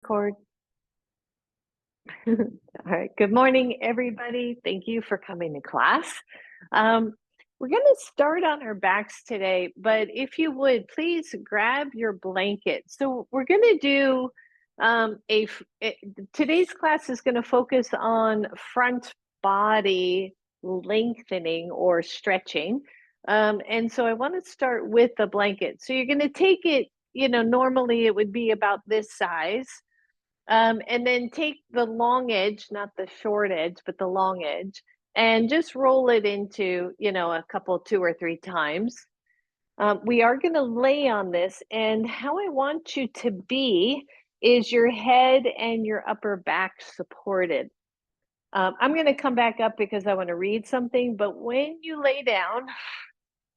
Cord. All right. Good morning, everybody. Thank you for coming to class. Um, we're going to start on our backs today, but if you would, please grab your blanket. So we're going to do today's class is going to focus on front body lengthening or stretching. And so I want to start with the blanket. So you're going to take it, normally it would be about this size. And then take the long edge, not the short edge, but the long edge, and just roll it into, a couple, 2 or 3 times. We are going to lay on this, and how I want you to be is your head and your upper back supported. I'm going to come back up because I want to read something, but when you lay down,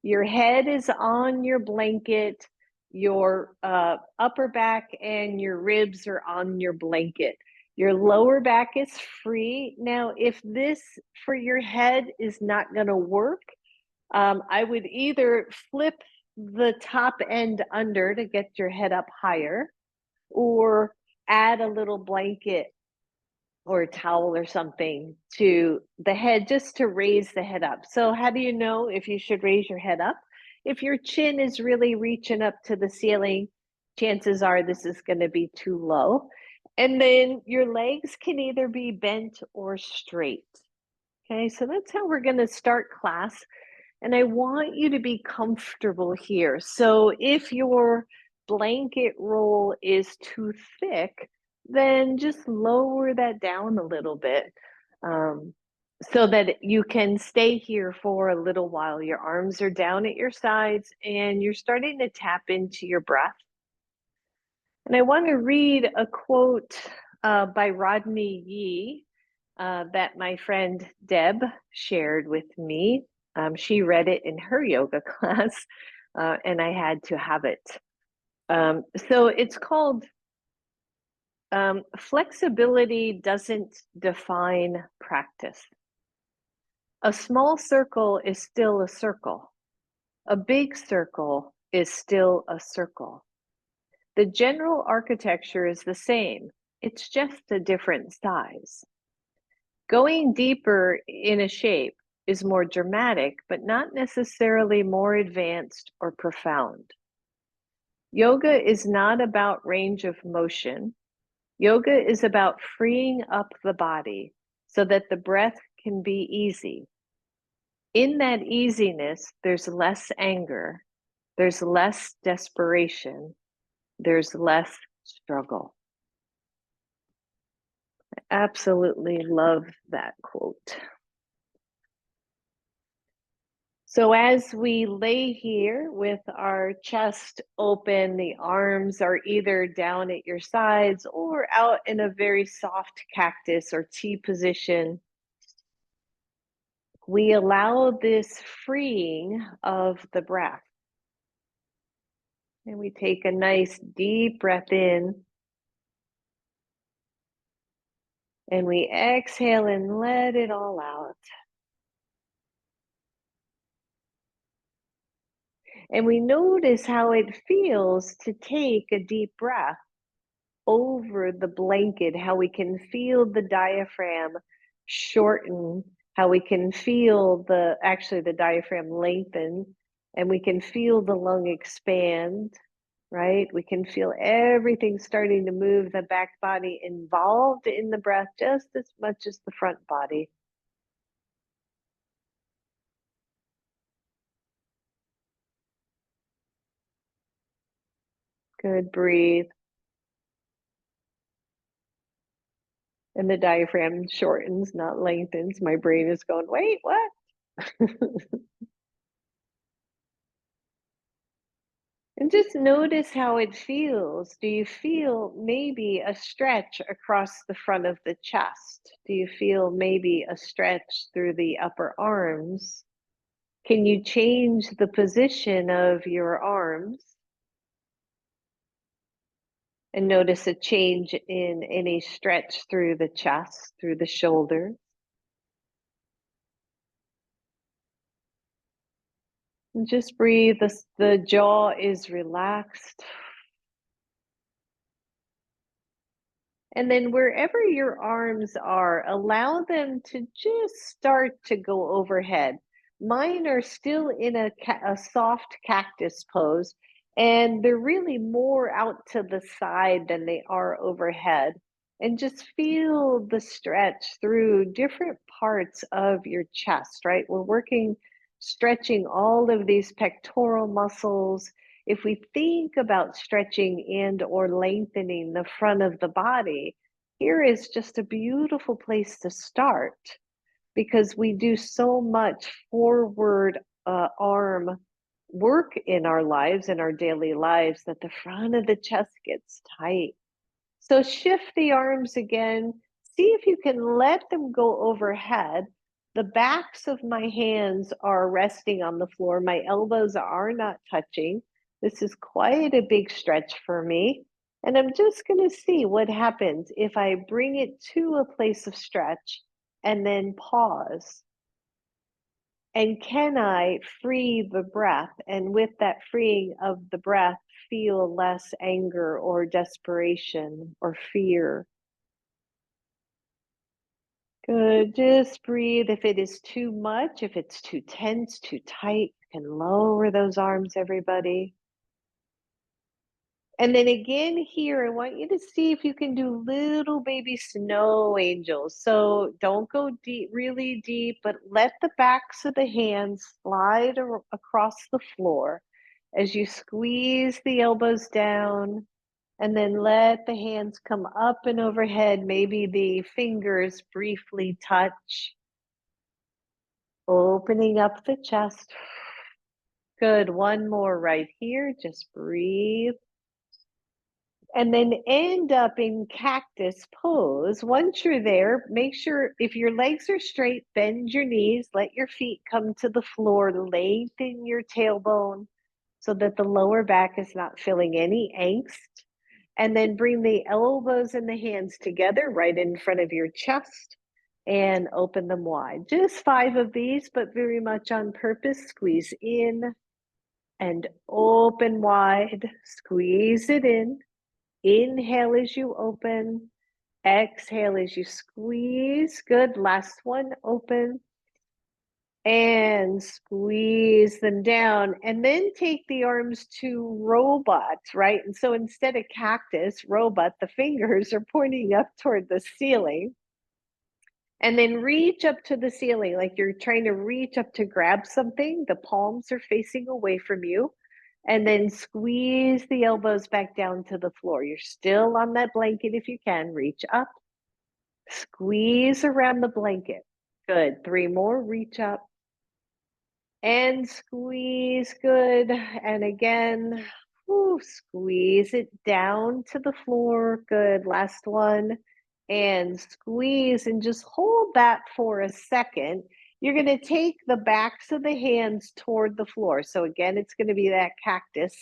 your head is on your blanket, your upper back and your ribs are on your blanket. Your lower back is free. Now, if this for your head is not going to work, I would either flip the top end under to get your head up higher, or add a little blanket or a towel or something to the head just to raise the head up. So how do you know if you should raise your head up? If your chin is really reaching up to the ceiling, chances are this is going to be too low. And then your legs can either be bent or straight. Okay, so that's how we're going to start class. And I want you to be comfortable here. So if your blanket roll is too thick, then just lower that down a little bit so that you can stay here for a little while. Your arms are down at your sides and you're starting to tap into your breath. And I want to read a quote by Rodney Yee that my friend Deb shared with me. She read it in her yoga class, and I had to have it. So it's called Flexibility Doesn't Define Practice. A small circle is still a circle. A big circle is still a circle. The general architecture is the same. It's just a different size. Going deeper in a shape is more dramatic, but not necessarily more advanced or profound. Yoga is not about range of motion. Yoga is about freeing up the body so that the breath can be easy. In that easiness, there's less anger, there's less desperation, there's less struggle. I absolutely love that quote. So as we lay here with our chest open, the arms are either down at your sides or out in a very soft cactus or T position, we allow this freeing of the breath. And we take a nice deep breath in. And we exhale and let it all out. And we notice how it feels to take a deep breath over the blanket, how we can feel the diaphragm shorten, how we can feel the diaphragm lengthen, and we can feel the lung expand, right? We can feel everything starting to move, the back body involved in the breath just as much as the front body. Good, breathe. And the diaphragm shortens, not lengthens. My brain is going, wait, what? And just notice how it feels. Do you feel maybe a stretch across the front of the chest? Do you feel maybe a stretch through the upper arms? Can you change the position of your arms? And notice a change in any stretch through the chest, through the shoulders. And just breathe. The jaw is relaxed. And then wherever your arms are, allow them to just start to go overhead. Mine are still in a soft cactus pose, and they're really more out to the side than they are overhead. And just feel the stretch through different parts of your chest, right? We're working, stretching all of these pectoral muscles. If we think about stretching and or lengthening the front of the body, here is just a beautiful place to start because we do so much forward arm work in our lives, in our daily lives, that the front of the chest gets tight. So shift the arms again. See if you can let them go overhead. The backs of my hands are resting on the floor. My elbows are not touching. This is quite a big stretch for me. And I'm just going to see what happens if I bring it to a place of stretch and then pause. And can I free the breath? And with that freeing of the breath, feel less anger or desperation or fear. Good. Just breathe. If it is too much, if it's too tense, too tight, you can lower those arms, everybody. And then again here, I want you to see if you can do little baby snow angels. So don't go deep, really deep, but let the backs of the hands slide across the floor as you squeeze the elbows down, and then let the hands come up and overhead. Maybe the fingers briefly touch, opening up the chest. Good. One more right here. Just breathe. And then end up in cactus pose. Once you're there, make sure if your legs are straight, bend your knees, let your feet come to the floor, lengthen your tailbone so that the lower back is not feeling any angst. And then bring the elbows and the hands together right in front of your chest and open them wide. Just 5 of these, but very much on purpose. Squeeze in and open wide. Squeeze it in. Inhale as you open. Exhale as you squeeze. Good. Last one. Open. And squeeze them down. And then take the arms to robot, right? And so instead of cactus, robot, the fingers are pointing up toward the ceiling. And then reach up to the ceiling like you're trying to reach up to grab something. The palms are facing away from you. And then squeeze the elbows back down to the floor. You're still on that blanket if you can. Reach up, squeeze around the blanket. Good. 3 more. Reach up and squeeze. Good. And again, squeeze it down to the floor. Good. Last one. And squeeze and just hold that for a second. You're going to take the backs of the hands toward the floor. So again, it's going to be that cactus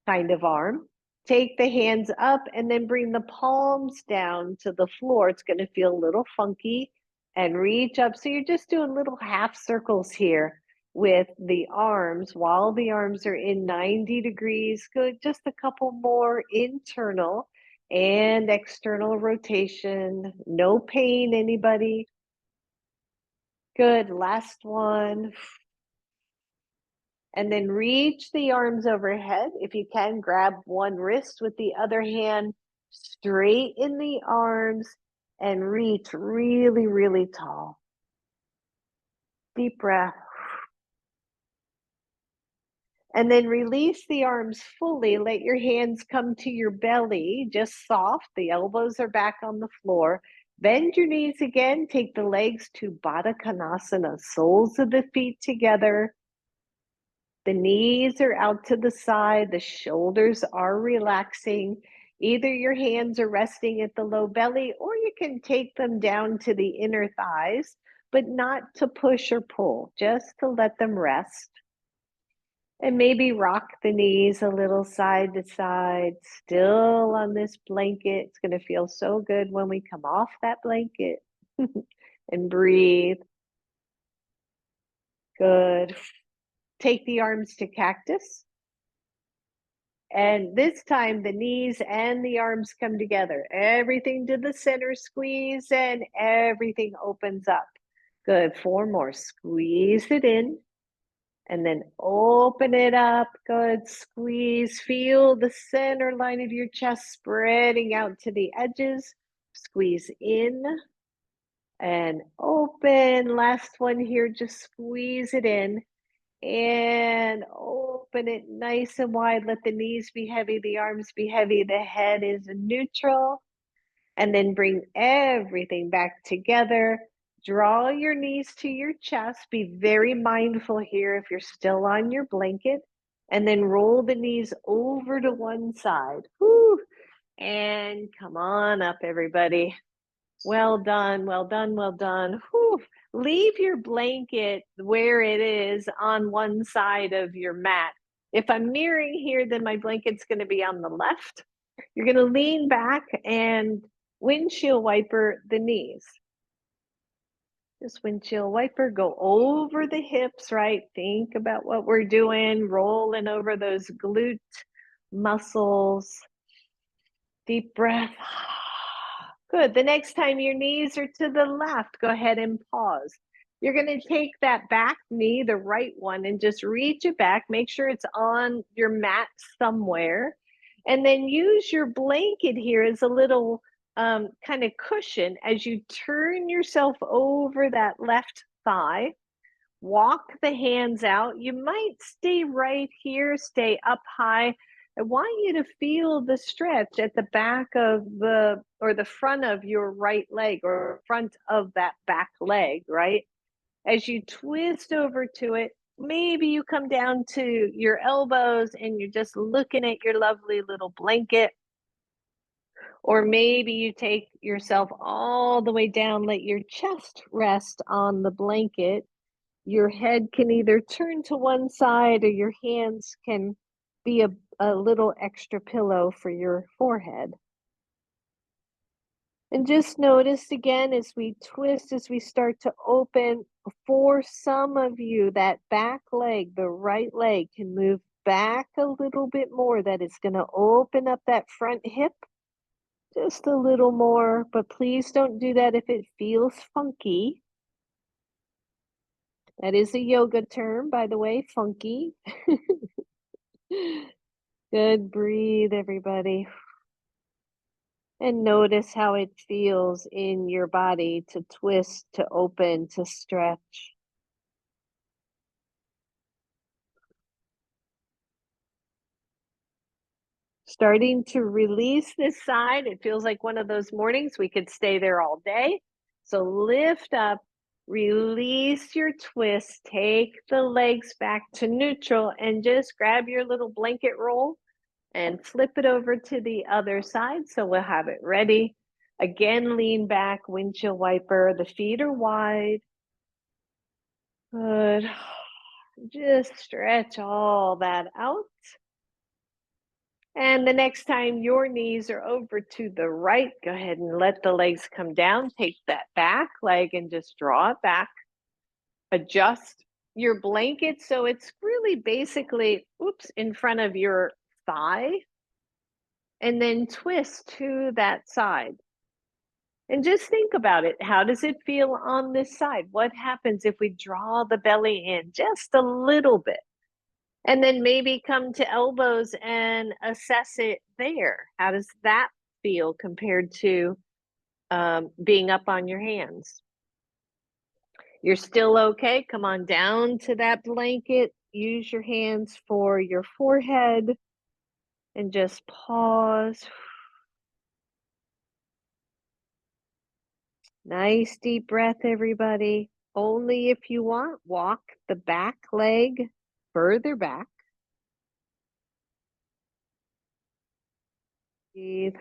kind of arm. Take the hands up and then bring the palms down to the floor. It's going to feel a little funky, and reach up. So you're just doing little half circles here with the arms while the arms are in 90 degrees. Good. Just a couple more internal and external rotation. No pain, anybody? Good. Last one. And then reach the arms overhead. If you can, grab one wrist with the other hand, straighten the arms, and reach really, really tall. Deep breath. And then release the arms fully. Let your hands come to your belly, just soft. The elbows are back on the floor. Bend your knees again. Take the legs to Baddha Konasana, soles of the feet together. The knees are out to the side. The shoulders are relaxing. Either your hands are resting at the low belly, or you can take them down to the inner thighs, but not to push or pull, just to let them rest. And maybe rock the knees a little side to side, still on this blanket. It's going to feel so good when we come off that blanket. And breathe. Good. Take the arms to cactus. And this time the knees and the arms come together. Everything to the center, squeeze, and everything opens up. Good. 4 more. Squeeze it in and then open it up. Good. Squeeze. Feel the center line of your chest spreading out to the edges. Squeeze in and open. Last one here. Just squeeze it in and open it nice and wide. Let the knees be heavy, the arms be heavy, the head is neutral. And then bring everything back together. Draw your knees to your chest. Be very mindful here if you're still on your blanket. And then roll the knees over to one side. Whew. And come on up, everybody. Well done, well done, well done. Whew. Leave your blanket where it is on one side of your mat. If I'm mirroring here, then my blanket's going to be on the left. You're going to lean back and windshield wiper the knees. Just windshield wiper, go over the hips, right? Think about what we're doing, rolling over those glute muscles. Deep breath. Good. The next time your knees are to the left, go ahead and pause. You're going to take that back knee, the right one, and just reach it back. Make sure it's on your mat somewhere. And then use your blanket here as a little kind of cushion as you turn yourself over that left thigh. Walk the hands out. You might stay right here, stay up high. I want you to feel the stretch at the back of the front of your right leg or front of that back leg, right? As you twist over to it, maybe you come down to your elbows and you're just looking at your lovely little blanket. Or maybe you take yourself all the way down, let your chest rest on the blanket. Your head can either turn to one side or your hands can be a little extra pillow for your forehead. And just notice again as we twist, as we start to open, for some of you, that back leg, the right leg, can move back a little bit more. That is going to open up that front hip just a little more, but please don't do that if it feels funky. That is a yoga term, by the way, funky. Good. Breathe, everybody. And notice how it feels in your body to twist, to open, to stretch. Starting to release this side. It feels like one of those mornings we could stay there all day. So lift up, release your twist, take the legs back to neutral, and just grab your little blanket roll and flip it over to the other side. So we'll have it ready. Again, lean back, windshield wiper. The feet are wide. Good. Just stretch all that out. And the next time your knees are over to the right, go ahead and let the legs come down. Take that back leg and just draw it back. Adjust your blanket so it's really basically, in front of your thigh. And then twist to that side. And just think about it. How does it feel on this side? What happens if we draw the belly in just a little bit? And then maybe come to elbows and assess it there. How does that feel compared to being up on your hands? You're still okay? Come on down to that blanket. Use your hands for your forehead and just pause. Nice deep breath, everybody. Only if you want, walk the back leg further back. Breathe.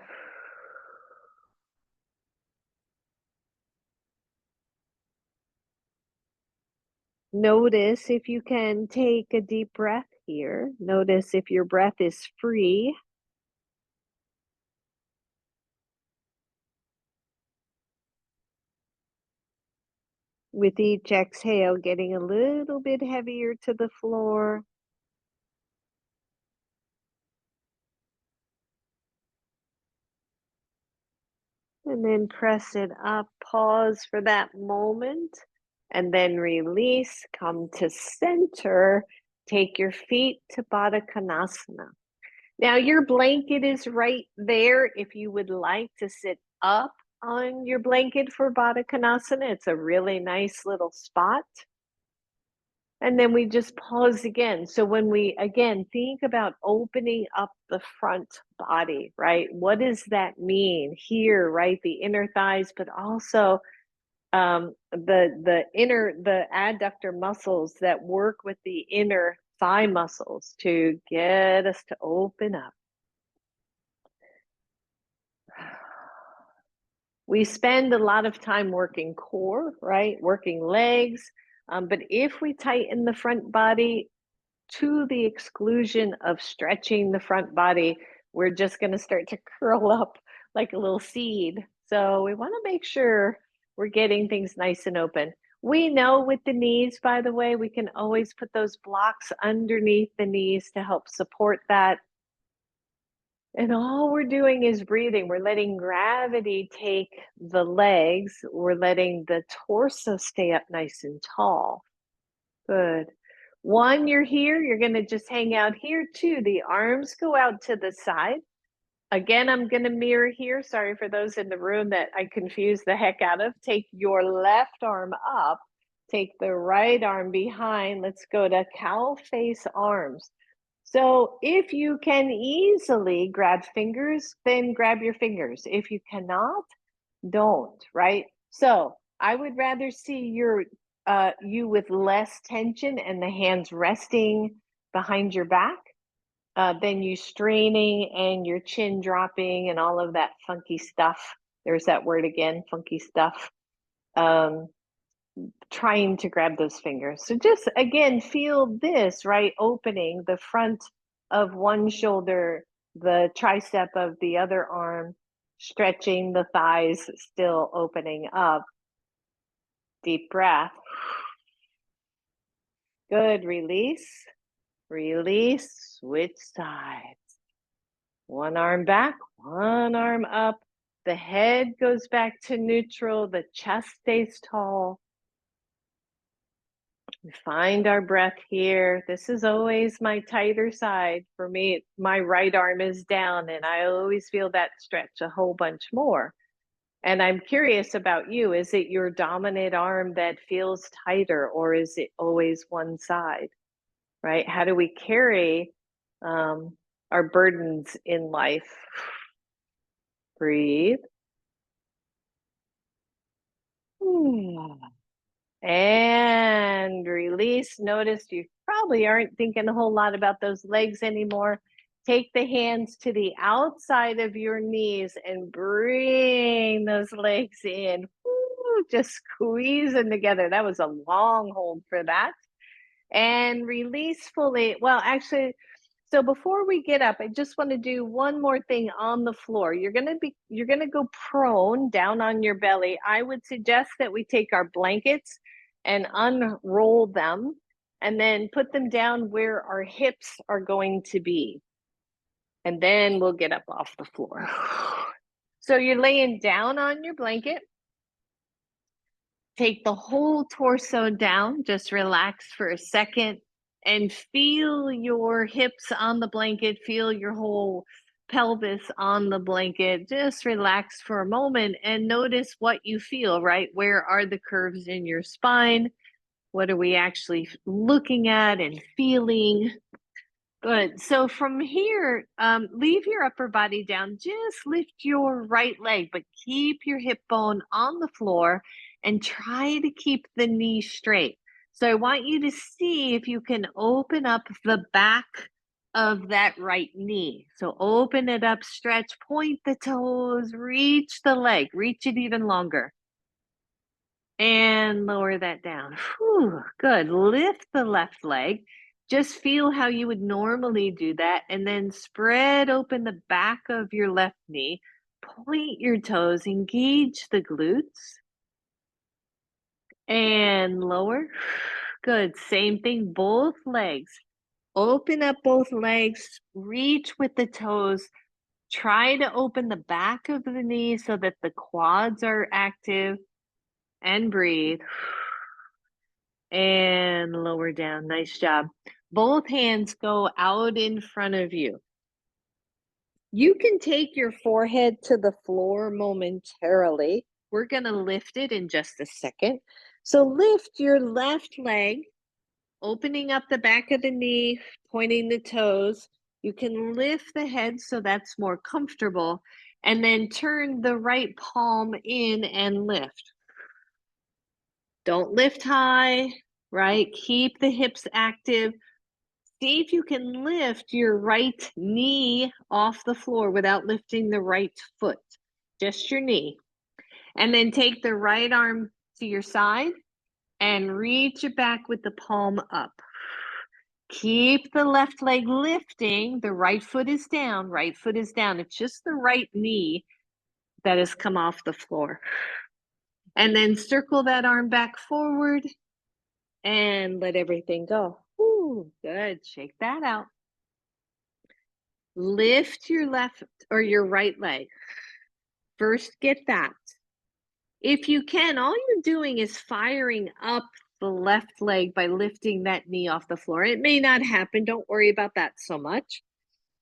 Notice if you can take a deep breath here. Notice if your breath is free. With each exhale, getting a little bit heavier to the floor. And then press it up, pause for that moment, and then release, come to center. Take your feet to Baddha Konasana. Now, your blanket is right there if you would like to sit up on your blanket for Baddha Konasana. It's a really nice little spot. And then we just pause again. So when we, again, think about opening up the front body, right? What does that mean here, right? The inner thighs, but also the adductor muscles that work with the inner thigh muscles to get us to open up. We spend a lot of time working core, right? Working legs. But if we tighten the front body to the exclusion of stretching the front body, we're just going to start to curl up like a little seed. So we want to make sure we're getting things nice and open. We know with the knees, by the way, we can always put those blocks underneath the knees to help support that. And all we're doing is breathing. We're letting gravity take the legs. We're letting the torso stay up nice and tall. Good. One, you're here. You're going to just hang out here. Two, the arms go out to the side. Again, I'm going to mirror here. Sorry for those in the room that I confused the heck out of. Take your left arm up. Take the right arm behind. Let's go to cow face arms. So if you can easily grab fingers, then grab your fingers. If you cannot, don't, right? So I would rather see you with less tension and the hands resting behind your back than you straining and your chin dropping and all of that funky stuff. There's that word again, funky stuff. Trying to grab those fingers. So just again, feel this, right? Opening the front of one shoulder, the tricep of the other arm, stretching the thighs, still opening up. Deep breath. Good. Release. Release. Switch sides. One arm back, one arm up. The head goes back to neutral. The chest stays tall. We find our breath here. This is always my tighter side. For me, my right arm is down, and I always feel that stretch a whole bunch more. And I'm curious about you. Is it your dominant arm that feels tighter, or is it always one side, right? How do we carry our burdens in life? Breathe. And release. Notice you probably aren't thinking a whole lot about those legs anymore. Take the hands to the outside of your knees and bring those legs in. Woo, just squeeze them together. That was a long hold for that. And release fully. Well, actually, so before we get up, I just want to do one more thing on the floor. You're going to go prone down on your belly. I would suggest that we take our blankets and unroll them and then put them down where our hips are going to be. And then we'll get up off the floor. So you're laying down on your blanket. Take the whole torso down, just relax for a second and feel your hips on the blanket, feel your whole pelvis on the blanket. Just relax for a moment and notice what you feel, right? Where are the curves in your spine? What are we actually looking at and feeling? Good. So from here, leave your upper body down. Just lift your right leg, but keep your hip bone on the floor and try to keep the knee straight. So I want you to see if you can open up the back of that right knee. So open it up, stretch, point the toes, reach the leg, reach it even longer. And lower that down. Whew, good. Lift the left leg. Just feel how you would normally do that. And then spread open the back of your left knee. Point your toes. Engage the glutes. And lower. Good. Same thing. Both legs. Open up both legs. Reach with the toes. Try to open the back of the knee so that the quads are active and breathe. And lower down. Nice job. Both hands go out in front of you. You can take your forehead to the floor momentarily. We're going to lift it in just a second. So lift your left leg, opening up the back of the knee, pointing the toes. You can lift the head so that's more comfortable, and then turn the right palm in and lift. Don't lift high, right? Keep the hips active. See if you can lift your right knee off the floor without lifting the right foot, just your knee. And then take the right arm to your side and reach it back with the palm up. Keep the left leg lifting. The right foot is down. Right foot is down. It's just the right knee that has come off the floor. And then circle that arm back forward and let everything go. Ooh, good. Shake that out. Lift your left or your right leg. First, get that. If you can, all you're doing is firing up the left leg by lifting that knee off the floor. It may not happen. Don't worry about that so much.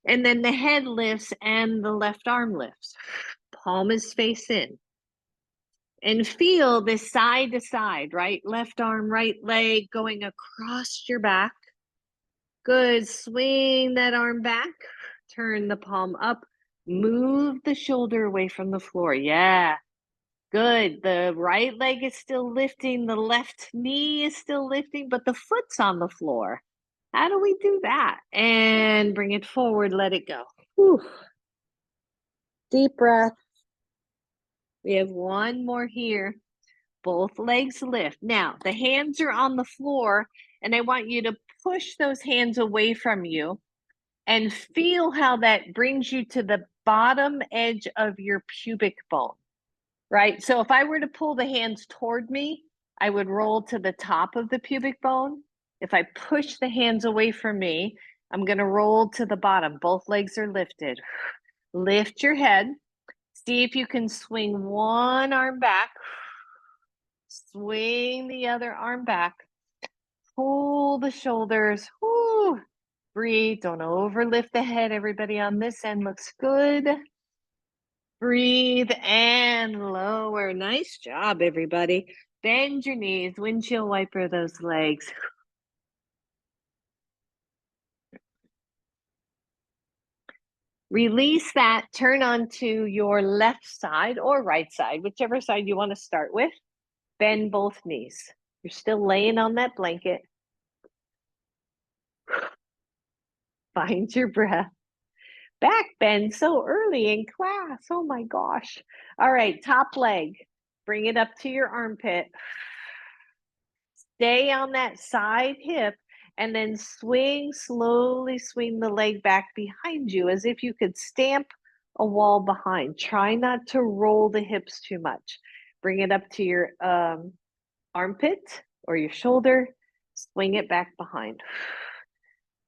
And then the head lifts and the left arm lifts. Palm is face in. And feel this side to side, right? Left arm, right leg going across your back. Good. Swing that arm back. Turn the palm up. Move the shoulder away from the floor. Yeah. Good. The right leg is still lifting. The left knee is still lifting, but the foot's on the floor. How do we do that? And bring it forward. Let it go. Whew. Deep breath. We have one more here. Both legs lift. Now, the hands are on the floor, and I want you to push those hands away from you and feel how that brings you to the bottom edge of your pubic bone, right? So if I were to pull the hands toward me, I would roll to the top of the pubic bone. If I push the hands away from me, I'm going to roll to the bottom. Both legs are lifted. Lift your head. See if you can swing one arm back. Swing the other arm back. Pull the shoulders. Whoo. Breathe. Don't overlift the head. Everybody on this end looks good. Breathe and lower. Nice job, everybody. Bend your knees. Windshield wiper those legs. Release that. Turn onto your left side or right side, whichever side you want to start with. Bend both knees. You're still laying on that blanket. Find your breath. Back bend so early in class. Oh my gosh. All right, top leg. Bring it up to your armpit. Stay on that side hip and then swing, slowly swing the leg back behind you as if you could stamp a wall behind. Try not to roll the hips too much. Bring it up to your armpit or your shoulder. Swing it back behind.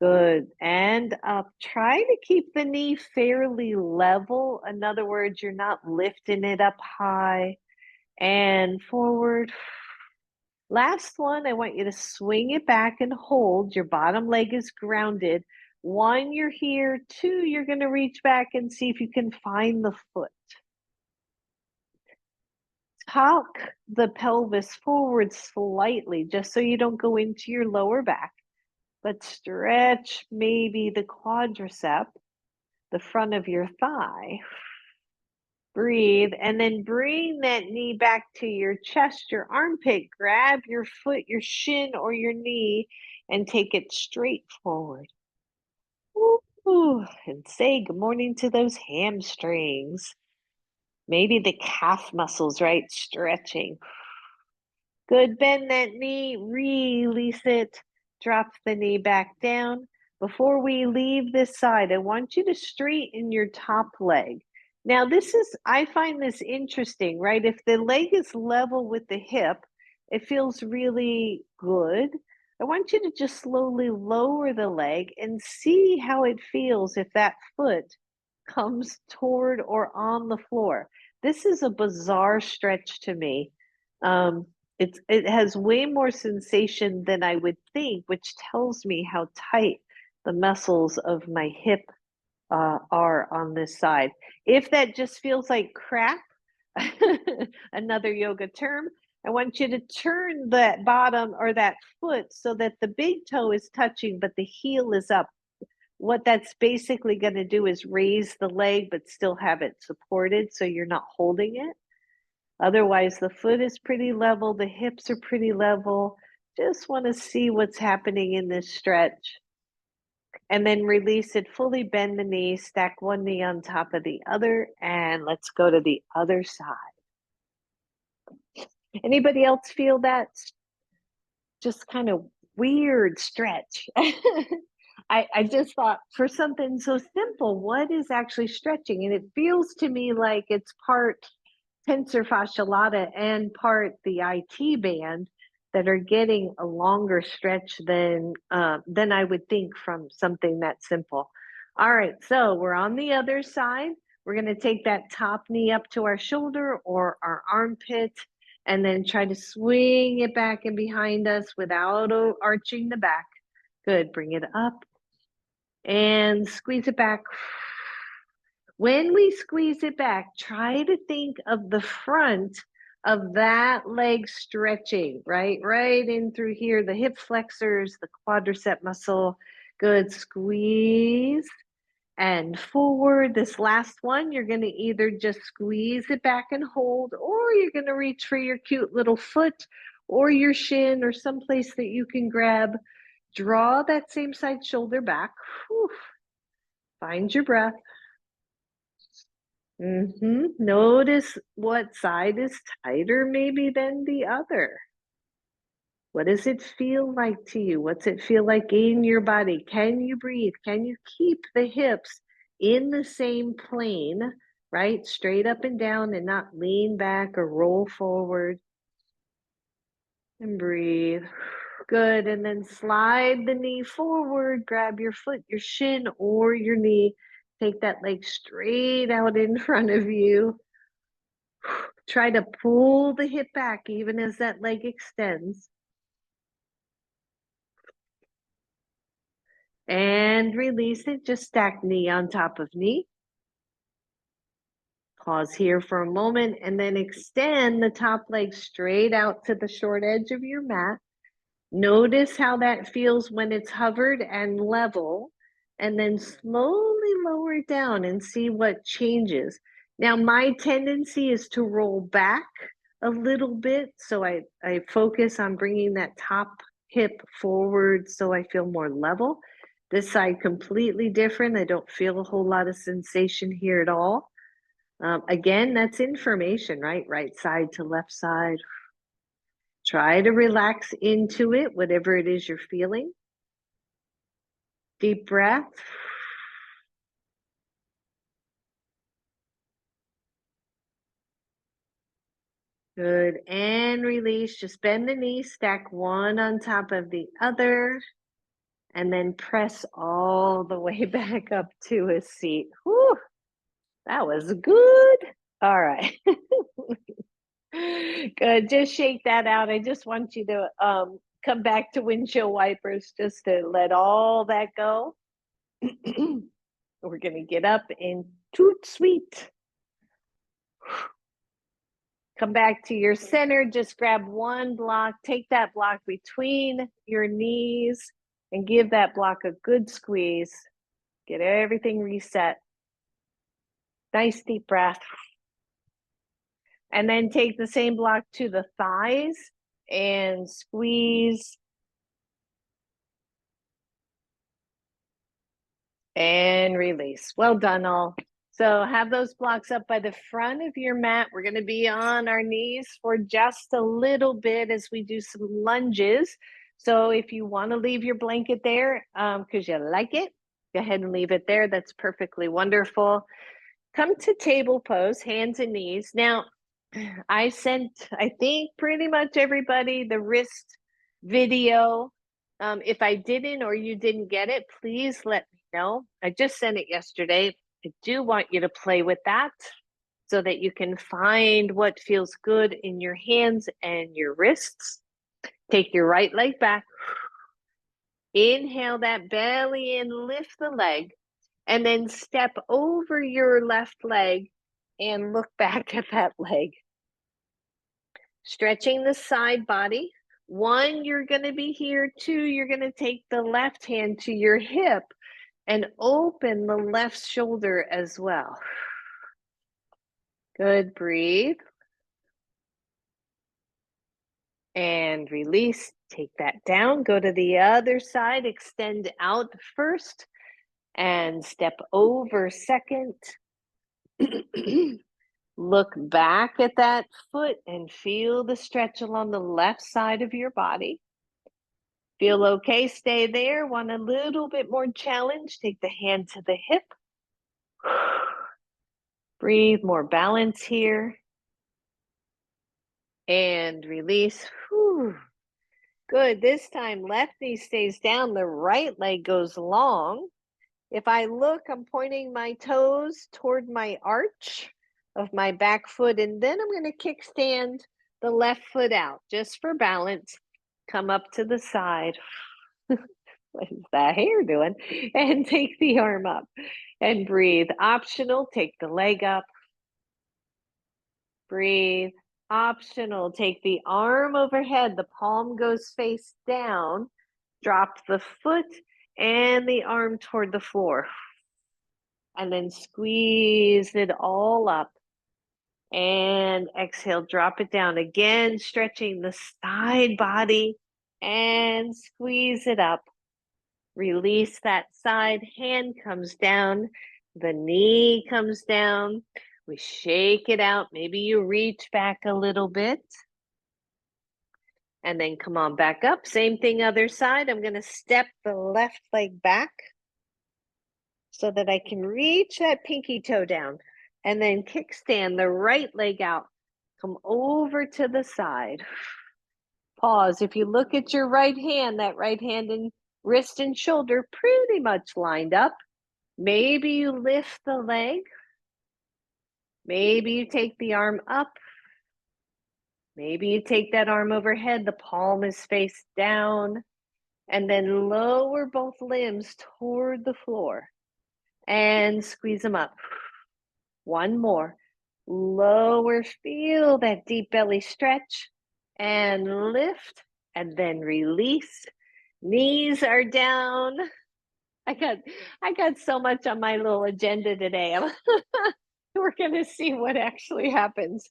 Good. And up. Try to keep the knee fairly level. In other words, you're not lifting it up high. And forward. Last one, I want you to swing it back and hold. Your bottom leg is grounded. One, you're here. Two, you're going to reach back and see if you can find the foot. Tuck the pelvis forward slightly, just so you don't go into your lower back. But stretch maybe the quadricep, the front of your thigh. Breathe, and then bring that knee back to your chest, your armpit. Grab your foot, your shin, or your knee, and take it straight forward. Ooh, and say good morning to those hamstrings. Maybe the calf muscles, right? Stretching. Good. Bend that knee, release it. Drop the knee back down. Before we leave this side, I want you to straighten your top leg. Now, I find this interesting, right? If the leg is level with the hip, it feels really good. I want you to just slowly lower the leg and see how it feels if that foot comes toward or on the floor. This is a bizarre stretch to me. Um, it has way more sensation than I would think, which tells me how tight the muscles of my hip are on this side. If that just feels like crap, another yoga term, I want you to turn that bottom or that foot so that the big toe is touching, but the heel is up. What that's basically going to do is raise the leg, but still have it supported so you're not holding it. Otherwise, the foot is pretty level, the hips are pretty level. Just want to see what's happening in this stretch. And then release it, fully bend the knee, stack one knee on top of the other, and let's go to the other side. Anybody else feel that just kind of weird stretch? I just thought for something so simple, what is actually stretching? And it feels to me like it's part tensor fascia lata and part the IT band that are getting a longer stretch than I would think from something that simple. All right, so we're on the other side. We're going to take that top knee up to our shoulder or our armpit, and then try to swing it back and behind us without arching the back. Good, bring it up and squeeze it back. When we squeeze it back, try to think of the front of that leg stretching, right? Right in through here, the hip flexors, the quadricep muscle. Good, squeeze and forward. This last one, you're going to either just squeeze it back and hold, or you're going to reach for your cute little foot or your shin or someplace that you can grab. Draw that same side shoulder back. Whew. Find your breath. Notice what side is tighter maybe than the other. What does it feel like to you? What's it feel like in your body? Can you breathe? Can you keep the hips in the same plane, right? Straight up and down and not lean back or roll forward. And breathe. Good. And then slide the knee forward, grab your foot, your shin, or your knee. Take that leg straight out in front of you. Try to pull the hip back even as that leg extends. And release it. Just stack knee on top of knee. Pause here for a moment and then extend the top leg straight out to the short edge of your mat. Notice how that feels when it's hovered and level, and then slowly lower it down and see what changes. Now, my tendency is to roll back a little bit, so I focus on bringing that top hip forward so I feel more level. This side completely different. I don't feel a whole lot of sensation here at all. Again, that's information, right? Right side to left side. Try to relax into it, whatever it is you're feeling. Deep breath. Good. And release. Just bend the knees, stack one on top of the other, and then press all the way back up to a seat. Whew, that was good. All right. Good. Just shake that out. I just want you to come back to windshield wipers just to let all that go. We're going to get up and toot sweet. Come back to your center. Just grab one block. Take that block between your knees and give that block a good squeeze. Get everything reset. Nice deep breath. And then take the same block to the thighs and squeeze. And release. Well done, all. So have those blocks up by the front of your mat. We're going to be on our knees for just a little bit as we do some lunges. So if you want to leave your blanket there because you like it, go ahead and leave it there. That's perfectly wonderful. Come to table pose, hands and knees. Now, I sent, I think, pretty much everybody the wrist video. If I didn't or you didn't get it, please let me know. I just sent it yesterday. I do want you to play with that so that you can find what feels good in your hands and your wrists. Take your right leg back. Inhale that belly in, lift the leg, and then step over your left leg and look back at that leg. Stretching the side body. One, you're going to be here. Two, you're going to take the left hand to your hip and open the left shoulder as well. Good, breathe. And release, take that down, go to the other side, extend out first, and step over second. Look back at that foot and feel the stretch along the left side of your body. Feel okay, stay there. Want a little bit more challenge, take the hand to the hip. Breathe, more balance here. And release. Whew. Good, this time left knee stays down, the right leg goes long. If I look, I'm pointing my toes toward my arch of my back foot, and then I'm going to kickstand the left foot out just for balance. Come up to the side. What is that hair doing? And take the arm up and breathe. Optional, take the leg up. Breathe. Optional, take the arm overhead. The palm goes face down. Drop the foot and the arm toward the floor. And then squeeze it all up. And exhale, drop it down again, stretching the side body and squeeze it up. Release that side, hand comes down, the knee comes down. We shake it out. Maybe you reach back a little bit. And then come on back up. Same thing, other side. I'm going to step the left leg back so that I can reach that pinky toe down. And then kickstand the right leg out. Come over to the side. Pause. If you look at your right hand, that right hand and wrist and shoulder pretty much lined up. Maybe you lift the leg. Maybe you take the arm up. Maybe you take that arm overhead. The palm is face down. And then lower both limbs toward the floor. And squeeze them up. One more. Lower, feel that deep belly stretch. And lift. And then release. Knees are down. I got so much on my little agenda today. We're going to see what actually happens.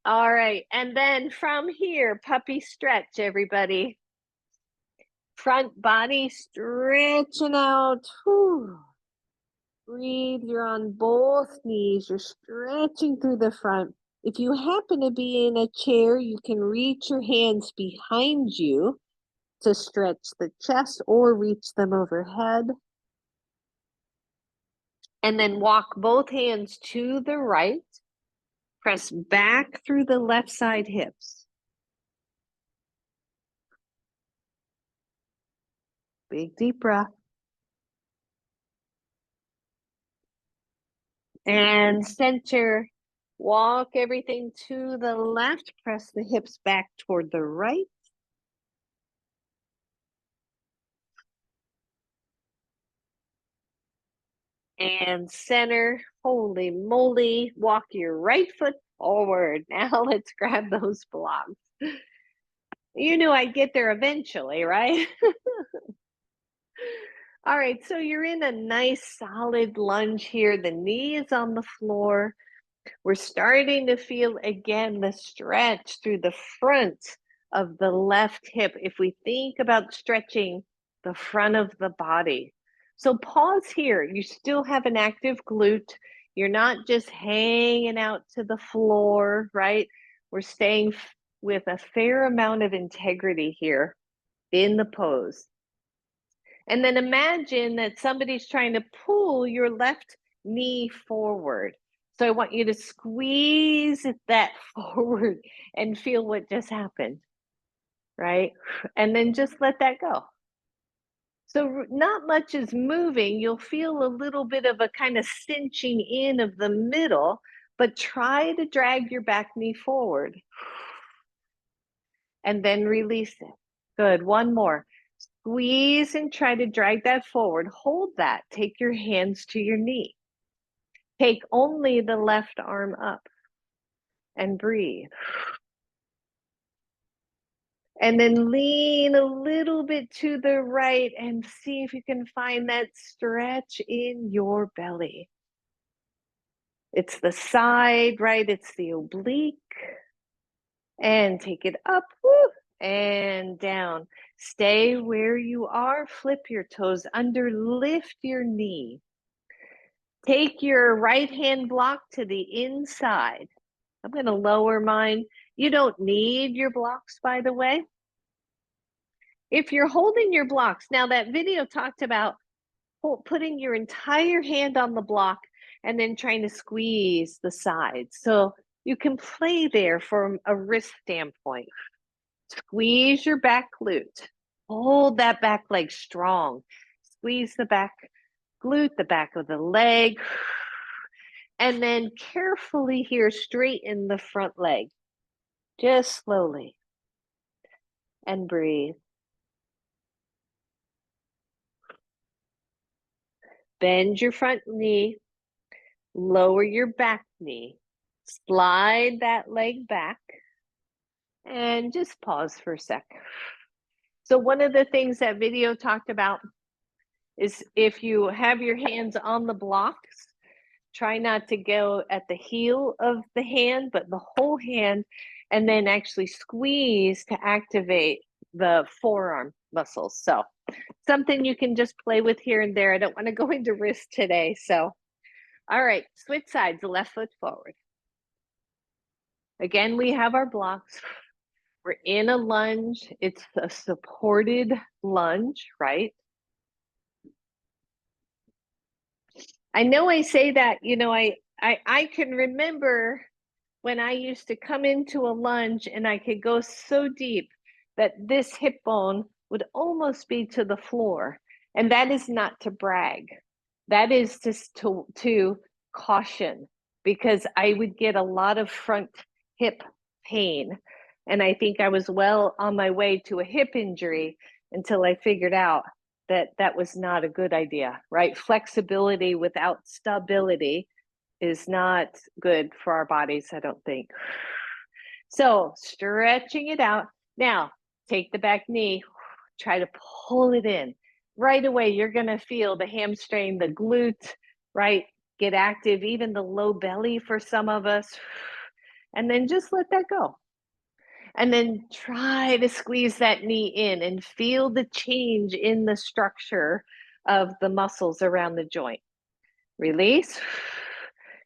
All right. And then from here, puppy stretch, everybody. Front body stretching out. Whew. Breathe. You're on both knees. You're stretching through the front. If you happen to be in a chair, you can reach your hands behind you to stretch the chest or reach them overhead. And then walk both hands to the right. Press back through the left side hips. Big deep breath. And center. Walk everything to the left. Press the hips back toward the right. And center. Holy moly. Walk your right foot forward. Now let's grab those blocks. You knew I'd get there eventually, right? All right, so you're in a nice solid lunge here. The knee is on the floor. We're starting to feel again the stretch through the front of the left hip if we think about stretching the front of the body. So pause here. You still have an active glute. You're not just hanging out to the floor, right? We're staying with a fair amount of integrity here in the pose. And then imagine that somebody's trying to pull your left knee forward. So I want you to squeeze that forward and feel what just happened, right? And then just let that go. So not much is moving. You'll feel a little bit of a kind of cinching in of the middle, but try to drag your back knee forward and then release it. Good. One more. Squeeze and try to drag that forward. Hold that. Take your hands to your knee. Take only the left arm up and breathe. And then lean a little bit to the right and see if you can find that stretch in your belly. It's the side, right? It's the oblique. And take it up, woo, and down. Stay where you are. Flip your toes under, lift your knee. Take your right hand block to the inside. I'm going to lower mine. You don't need your blocks, by the way. If you're holding your blocks, now that video talked about putting your entire hand on the block and then trying to squeeze the sides. So you can play there from a wrist standpoint. Squeeze your back glute. Hold that back leg strong. Squeeze the back glute, the back of the leg. And then carefully here, straighten the front leg. Just slowly. And breathe. Bend your front knee. Lower your back knee. Slide that leg back. And just pause for a sec. So one of the things that video talked about is if you have your hands on the blocks, try not to go at the heel of the hand, but the whole hand, and then actually squeeze to activate the forearm muscles. So something you can just play with here and there. I don't want to go into wrist today. So, all right, switch sides, left foot forward. Again, we have our blocks. We're in a lunge. It's a supported lunge, right? I know I say that, you know, I can remember when I used to come into a lunge and I could go so deep that this hip bone would almost be to the floor. And that is not to brag. That is just to caution, because I would get a lot of front hip pain. And I think I was well on my way to a hip injury until I figured out that that was not a good idea, right? Flexibility without stability is not good for our bodies, I don't think. So stretching it out. Now, take the back knee, try to pull it in. Right away, you're going to feel the hamstring, the glute, right? Get active, even the low belly for some of us. And then just let that go. And then try to squeeze that knee in and feel the change in the structure of the muscles around the joint. Release.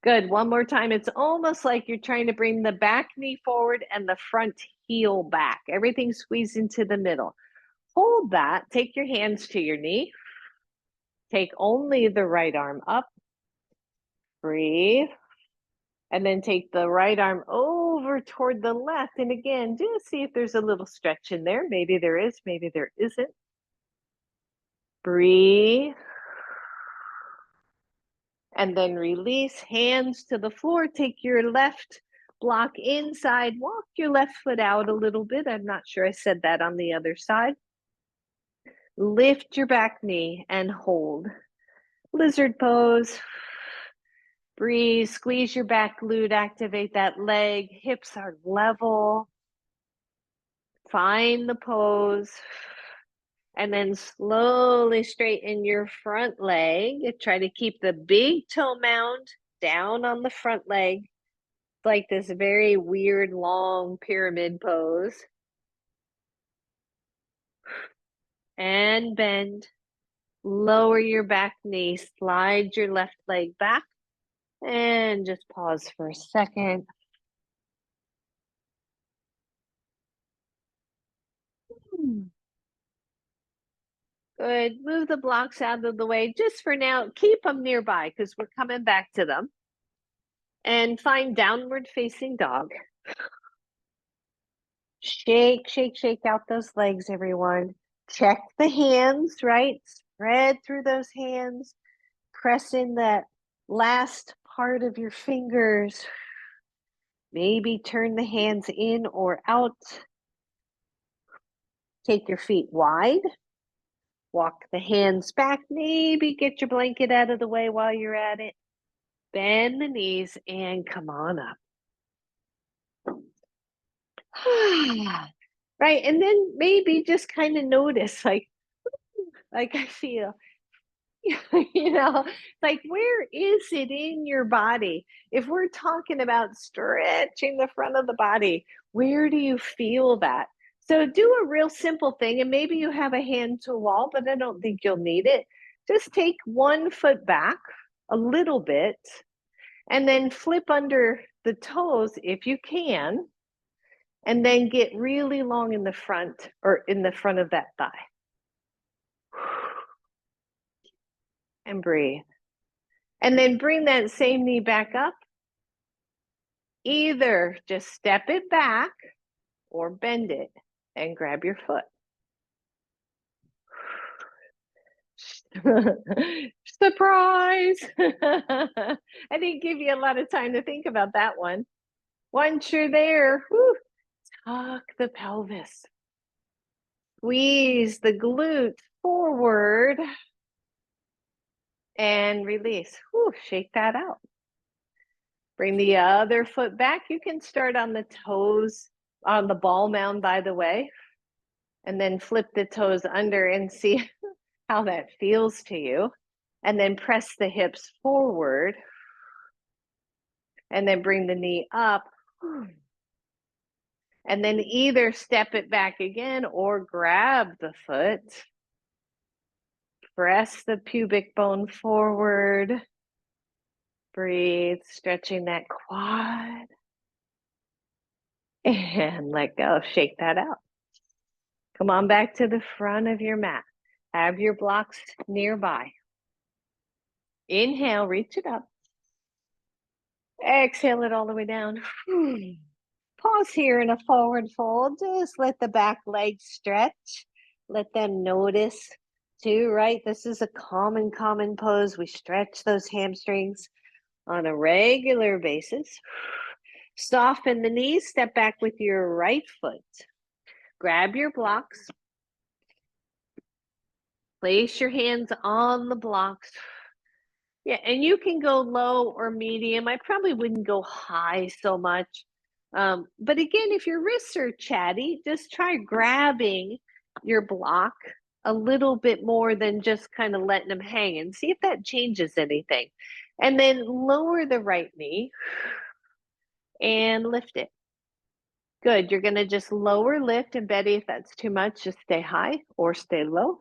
Good. One more time. It's almost like you're trying to bring the back knee forward and the front heel back. Everything squeezed into the middle. Hold that. Take your hands to your knee. Take only the right arm up. Breathe. And then take the right arm over toward the left. And again, just see if there's a little stretch in there. Maybe there is, maybe there isn't. Breathe. And then release, hands to the floor. Take your left block inside. Walk your left foot out a little bit. I'm not sure I said that on the other side. Lift your back knee and hold. Lizard pose. Breathe, squeeze your back glute, activate that leg. Hips are level. Find the pose. And then slowly straighten your front leg. Try to keep the big toe mound down on the front leg. It's like this very weird long pyramid pose. And bend. Lower your back knee. Slide your left leg back. And just pause for a second. Good. Move the blocks out of the way just for now. Keep them nearby because we're coming back to them. And find downward facing dog. Shake, shake, shake out those legs, everyone. Check the hands, right? Spread through those hands. Press in that last part of your fingers. Maybe turn the hands in or out. Take your feet wide. Walk the hands back. Maybe get your blanket out of the way while you're at it. Bend the knees and come on up. Right. And then maybe just kind of notice like I feel, like where is it in your body? If we're talking about stretching the front of the body, where do you feel that? So do a real simple thing, and maybe you have a hand to a wall, but I don't think you'll need it. Just take one foot back a little bit and then flip under the toes if you can, and then get really long in the front or in the front of that thigh. And breathe. And then bring that same knee back up. Either just step it back or bend it and grab your foot. Surprise! I didn't give you a lot of time to think about that one. Once you're there, tuck the pelvis. Squeeze the glutes forward and release. Shake that out. Bring the other foot back. You can start on the toes, on the ball mound, by the way, and then flip the toes under and see how that feels to you. And then press the hips forward and then bring the knee up. And then either step it back again or grab the foot. Press the pubic bone forward. Breathe, stretching that quad. And let go. Shake that out. Come on back to the front of your mat. Have your blocks nearby. Inhale, reach it up. Exhale it all the way down. Pause here in a forward fold. Just let the back legs stretch. Let them notice too, right? This is a common pose. We stretch those hamstrings on a regular basis. Soften the knees. Step back with your right foot. Grab your blocks. Place your hands on the blocks. Yeah, and you can go low or medium. I probably wouldn't go high so much. But again, if your wrists are chatty, just try grabbing your block a little bit more than just kind of letting them hang and see if that changes anything. And then lower the right knee and lift it. Good. You're going to just lower, lift, and Betty, if that's too much, just stay high or stay low.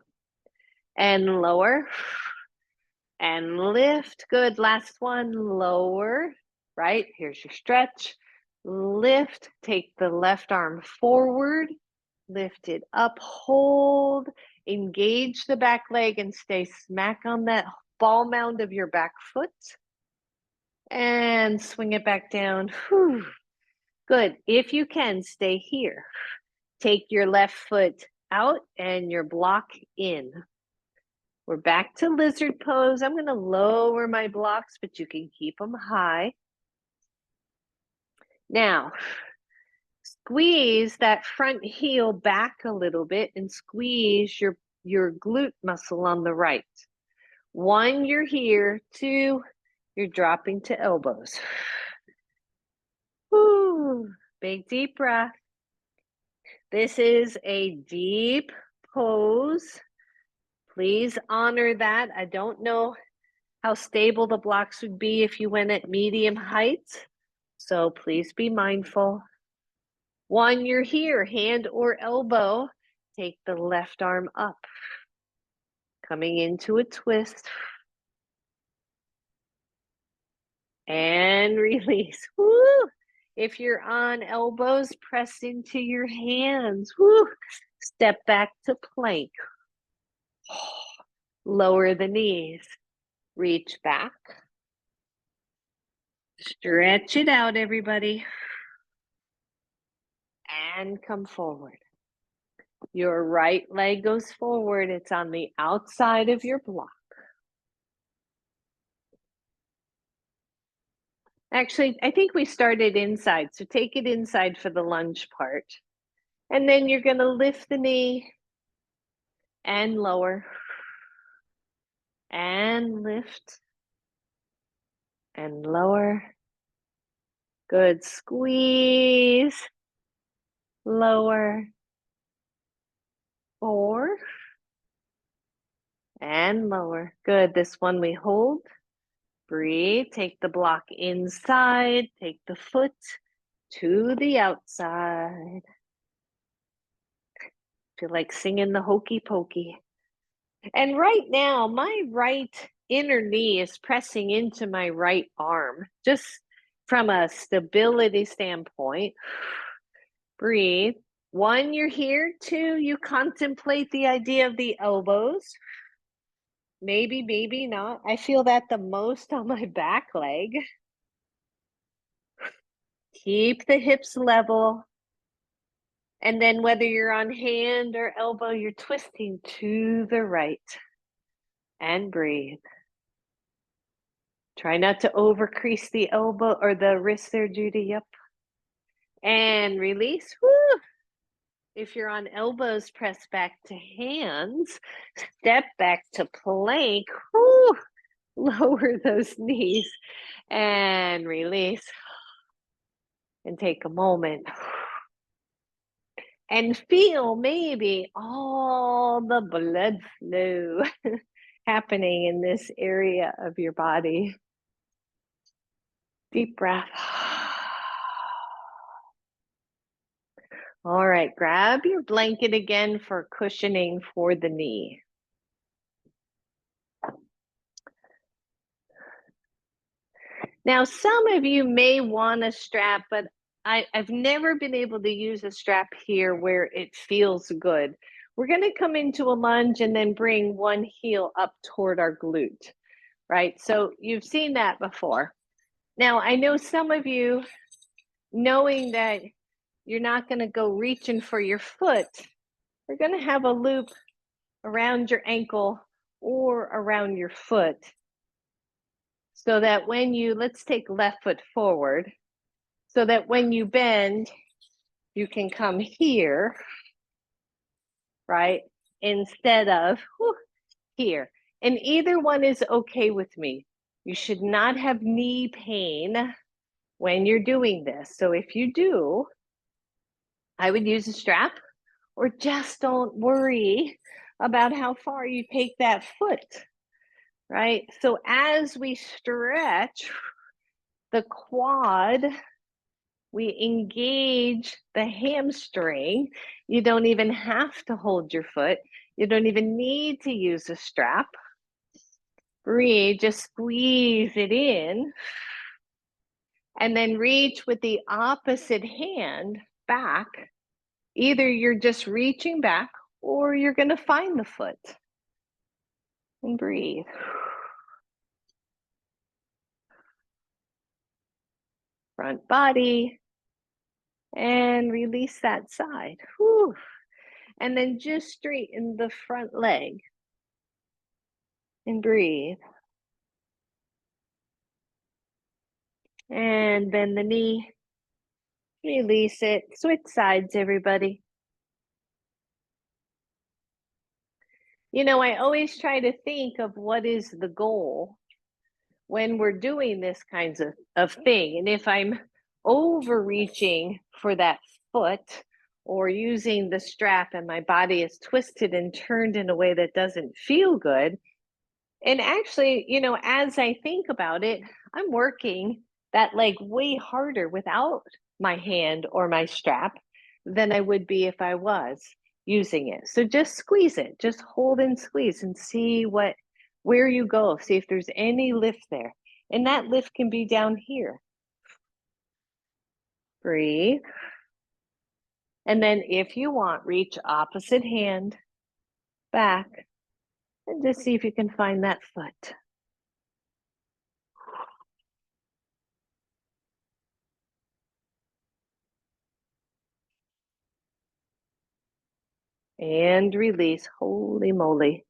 And lower and lift. Good. Last one, lower. Right? Here's your stretch. Lift. Take the left arm forward. Lift it up. Hold. Engage the back leg and stay smack on that ball mound of your back foot. And swing it back down. Whew. Good. If you can, stay here. Take your left foot out and your block in. We're back to lizard pose. I'm going to lower my blocks, but you can keep them high. Now, squeeze that front heel back a little bit and squeeze your glute muscle on the right. 1, you're here. 2, you're dropping to elbows. Woo, big deep breath. This is a deep pose. Please honor that. I don't know how stable the blocks would be if you went at medium height. So please be mindful. 1, you're here, hand or elbow. Take the left arm up. Coming into a twist. And release. Woo! If you're on elbows, press into your hands. Woo! Step back to plank. Lower the knees. Reach back. Stretch it out, everybody. And come forward. Your right leg goes forward. It's on the outside of your block. Actually, I think we started inside, so take it inside for the lunge part. And then you're going to lift the knee and lower and lift and lower. Good. Squeeze, lower, 4, and lower. Good. This one we hold. Breathe. Take the block inside. Take the foot to the outside. Feel like singing the hokey pokey. And right now, my right inner knee is pressing into my right arm, just from a stability standpoint. Breathe. 1, you're here. 2, you contemplate the idea of the elbows. Maybe, maybe not. I feel that the most on my back leg. Keep the hips level. And then whether you're on hand or elbow, you're twisting to the right. And breathe. Try not to overcrease the elbow or the wrist there, Judy. Yep. And release. Woo! If you're on elbows, press back to hands. Step back to plank. Woo! Lower those knees and release. And take a moment. And feel maybe all the blood flow happening in this area of your body. Deep breath. All right, grab your blanket again for cushioning for the knee. Now, some of you may want a strap, but I've never been able to use a strap here where it feels good. We're going to come into a lunge and then bring one heel up toward our glute, right? So you've seen that before. Now, I know some of you, knowing that you're not going to go reaching for your foot, we're going to have a loop around your ankle or around your foot so that when you, let's take left foot forward, so that when you bend, you can come here, right? Instead of here. And either one is okay with me. You should not have knee pain when you're doing this. So if you do, I would use a strap, or just don't worry about how far you take that foot, right? So as we stretch the quad, we engage the hamstring. You don't even have to hold your foot. You don't even need to use a strap. Breathe, just squeeze it in. And then reach with the opposite hand back. Either you're just reaching back or you're going to find the foot. And breathe. Front body. And release that side. Whew. And then just straighten the front leg. And breathe. And bend the knee. Release it. Switch sides, everybody. You know, I always try to think of what is the goal when we're doing this kinds of thing. And if I'm overreaching for that foot or using the strap and my body is twisted and turned in a way that doesn't feel good, and actually, you know, as I think about it, I'm working that leg way harder without my hand or my strap than I would be if I was using it. So just squeeze it, just hold and squeeze and see where you go. See if there's any lift there. And that lift can be down here. Breathe. And then if you want, reach opposite hand back and just see if you can find that foot. And release. Holy moly.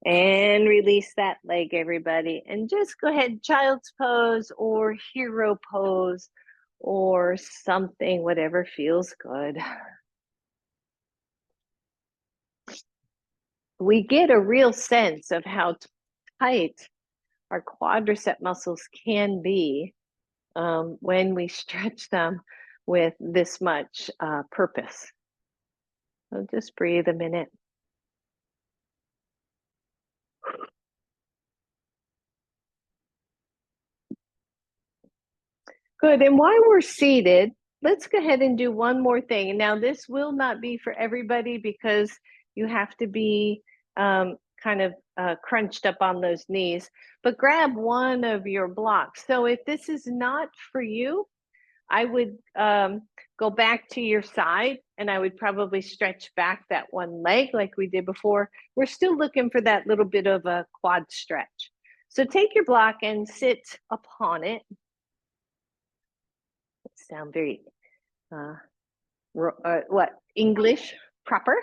And release that leg, everybody. And just go ahead, child's pose or hero pose or something, whatever feels good. We get a real sense of how tight our quadricep muscles can be when we stretch them with this much purpose. So just breathe a minute. Good. And while we're seated, let's go ahead and do one more thing. And now this will not be for everybody because you have to be kind of crunched up on those knees, but grab one of your blocks. So if this is not for you, I would go back to your side and I would probably stretch back that one leg like we did before. We're still looking for that little bit of a quad stretch. So take your block and sit upon it. Sound very what English proper,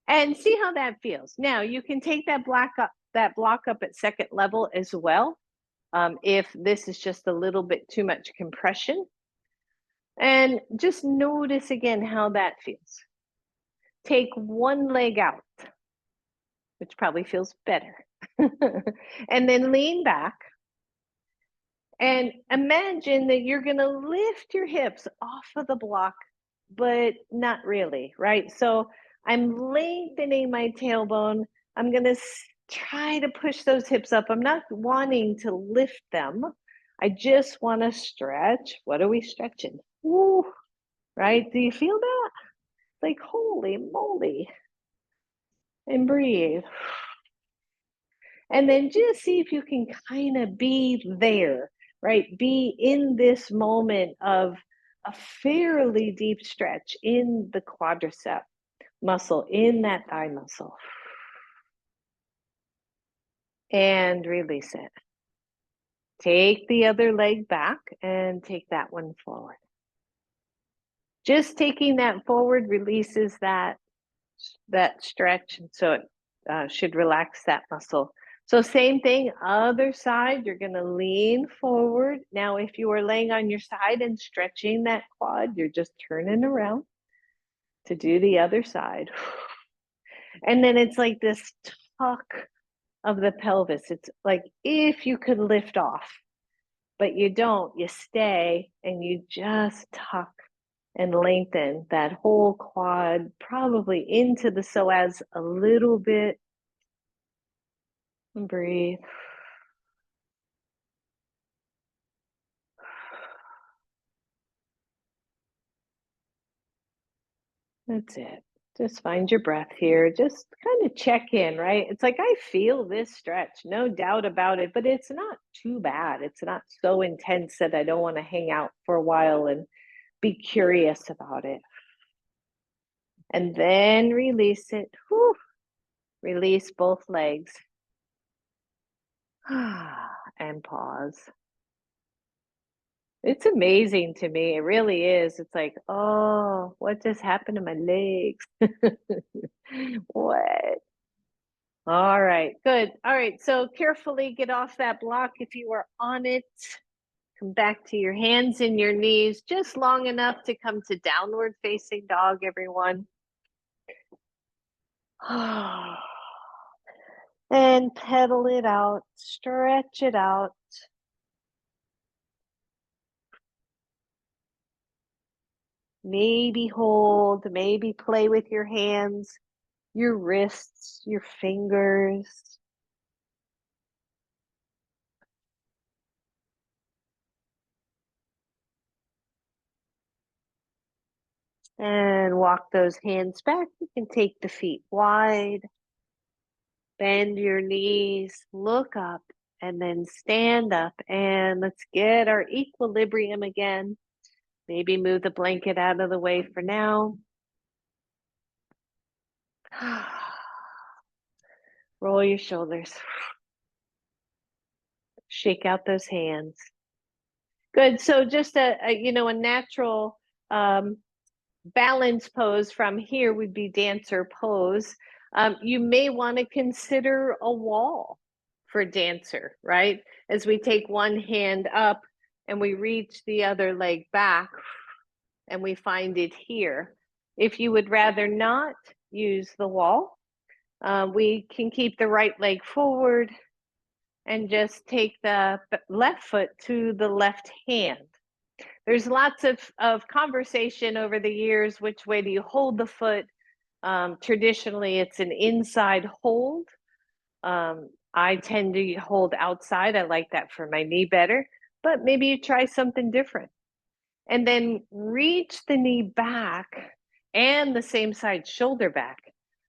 and see how that feels. Now you can take that block up at second level as well, if this is just a little bit too much compression, and just notice again how that feels. Take one leg out, which probably feels better, and then lean back. And imagine that you're going to lift your hips off of the block, but not really, right? So I'm lengthening my tailbone. I'm going to try to push those hips up. I'm not wanting to lift them. I just want to stretch. What are we stretching? Woo, right? Do you feel that? Like, holy moly. And breathe. And then just see if you can kind of be there, right? Be in this moment of a fairly deep stretch in the quadricep muscle, in that thigh muscle. And release it. Take the other leg back and take that one forward. Just taking that forward releases that stretch, and so it should relax that muscle. So same thing, other side, you're gonna lean forward. Now, if you are laying on your side and stretching that quad, you're just turning around to do the other side. And then it's like this tuck of the pelvis. It's like if you could lift off, but you don't, you stay and you just tuck and lengthen that whole quad, probably into the psoas a little bit. And breathe. That's it. Just find your breath here. Just kind of check in, right? It's like I feel this stretch, no doubt about it, but it's not too bad. It's not so intense that I don't want to hang out for a while and be curious about it. And then release it. Whew. Release both legs. And pause. It's amazing to me. It really is. It's like, oh, what just happened to my legs? What? All right, good. All right, so carefully get off that block if you are on it. Come back to your hands and your knees just long enough to come to downward facing dog, everyone. And pedal it out, stretch it out. Maybe hold, maybe play with your hands, your wrists, your fingers. And walk those hands back. You can take the feet wide, bend your knees, look up, and then stand up. And let's get our equilibrium again. Maybe move the blanket out of the way for now. Roll your shoulders. Shake out those hands. Good. So just a natural balance pose from here would be dancer pose. You may want to consider a wall for dancer, right? As we take one hand up and we reach the other leg back and we find it here. If you would rather not use the wall, we can keep the right leg forward and just take the left foot to the left hand. There's lots of conversation over the years. Which way do you hold the foot? Traditionally, it's an inside hold. I tend to hold outside. I like that for my knee better, but maybe you try something different. And then reach the knee back and the same side shoulder back,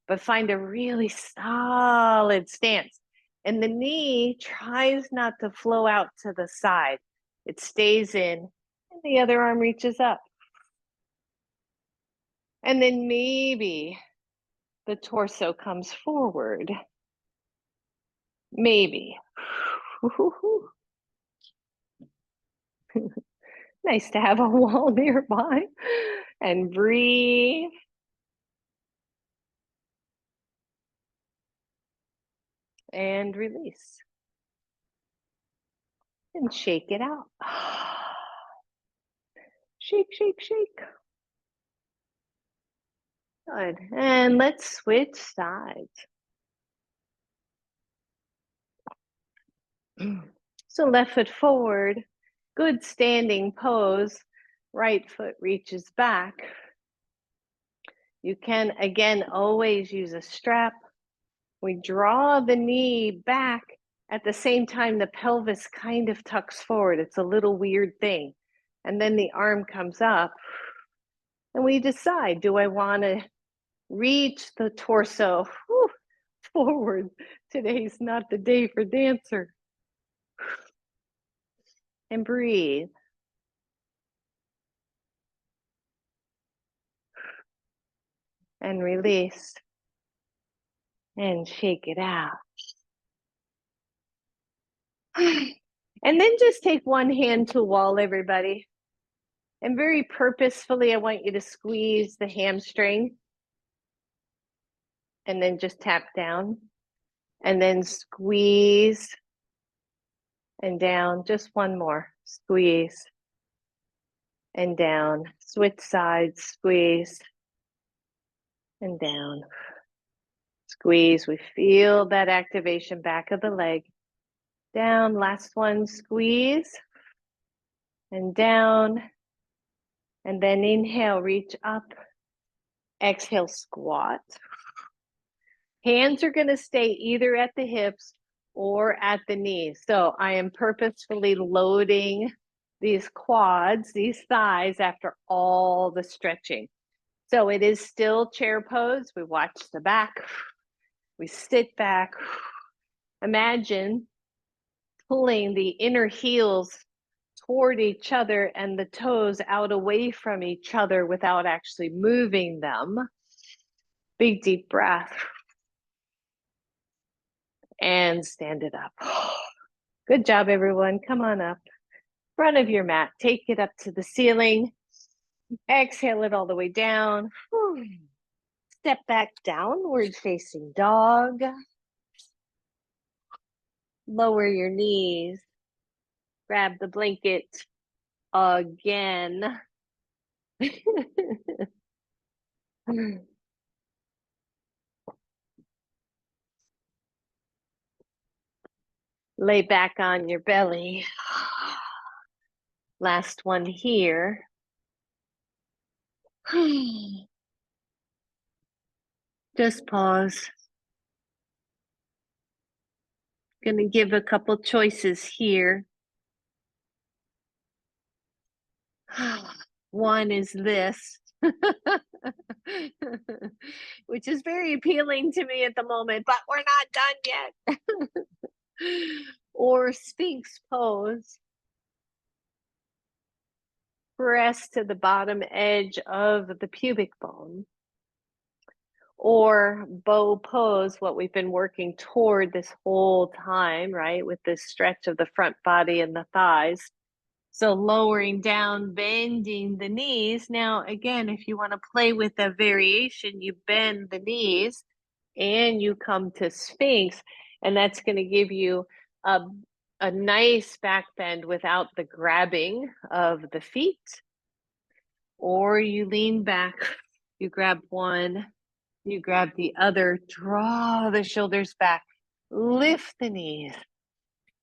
but find a really solid stance. And the knee tries not to flow out to the side. It stays in, and the other arm reaches up. And then maybe the torso comes forward. Maybe. Nice to have a wall nearby. And breathe. And release. And shake it out. Shake, shake, shake. Good. And let's switch sides. So left foot forward, good standing pose. Right foot reaches back. You can, again, always use a strap. We draw the knee back. At the same time, the pelvis kind of tucks forward. It's a little weird thing. And then the arm comes up. And we decide, do I want to reach the torso forward? Today's not the day for dancer. And breathe. And release. And shake it out. And then just take one hand to wall, everybody. And very purposefully, I want you to squeeze the hamstring. And then just tap down. And then squeeze. And down. Just one more. Squeeze. And down. Switch sides. Squeeze. And down. Squeeze. We feel that activation back of the leg. Down. Last one. Squeeze. And down. And then inhale, reach up. Exhale, squat. Hands are going to stay either at the hips or at the knees. So I am purposefully loading these quads, these thighs, after all the stretching. So it is still chair pose. We watch the back. We sit back. Imagine pulling the inner heels toward each other and the toes out away from each other without actually moving them. Big deep breath. And stand it up. Good job, everyone. Come on up. Front of your mat. Take it up to the ceiling. Exhale it all the way down. Step back, downward facing dog. Lower your knees. Grab the blanket again. Lay back on your belly. Last one here. Just pause. Going to give a couple choices here. One is this, which is very appealing to me at the moment, but we're not done yet. Or Sphinx pose. Press to the bottom edge of the pubic bone. Or bow pose, what we've been working toward this whole time, right? With this stretch of the front body and the thighs. So lowering down, bending the knees. Now, again, if you want to play with a variation, you bend the knees and you come to Sphinx, and that's going to give you a, a nice back bend without the grabbing of the feet. Or you lean back, you grab one, you grab the other, draw the shoulders back, lift the knees,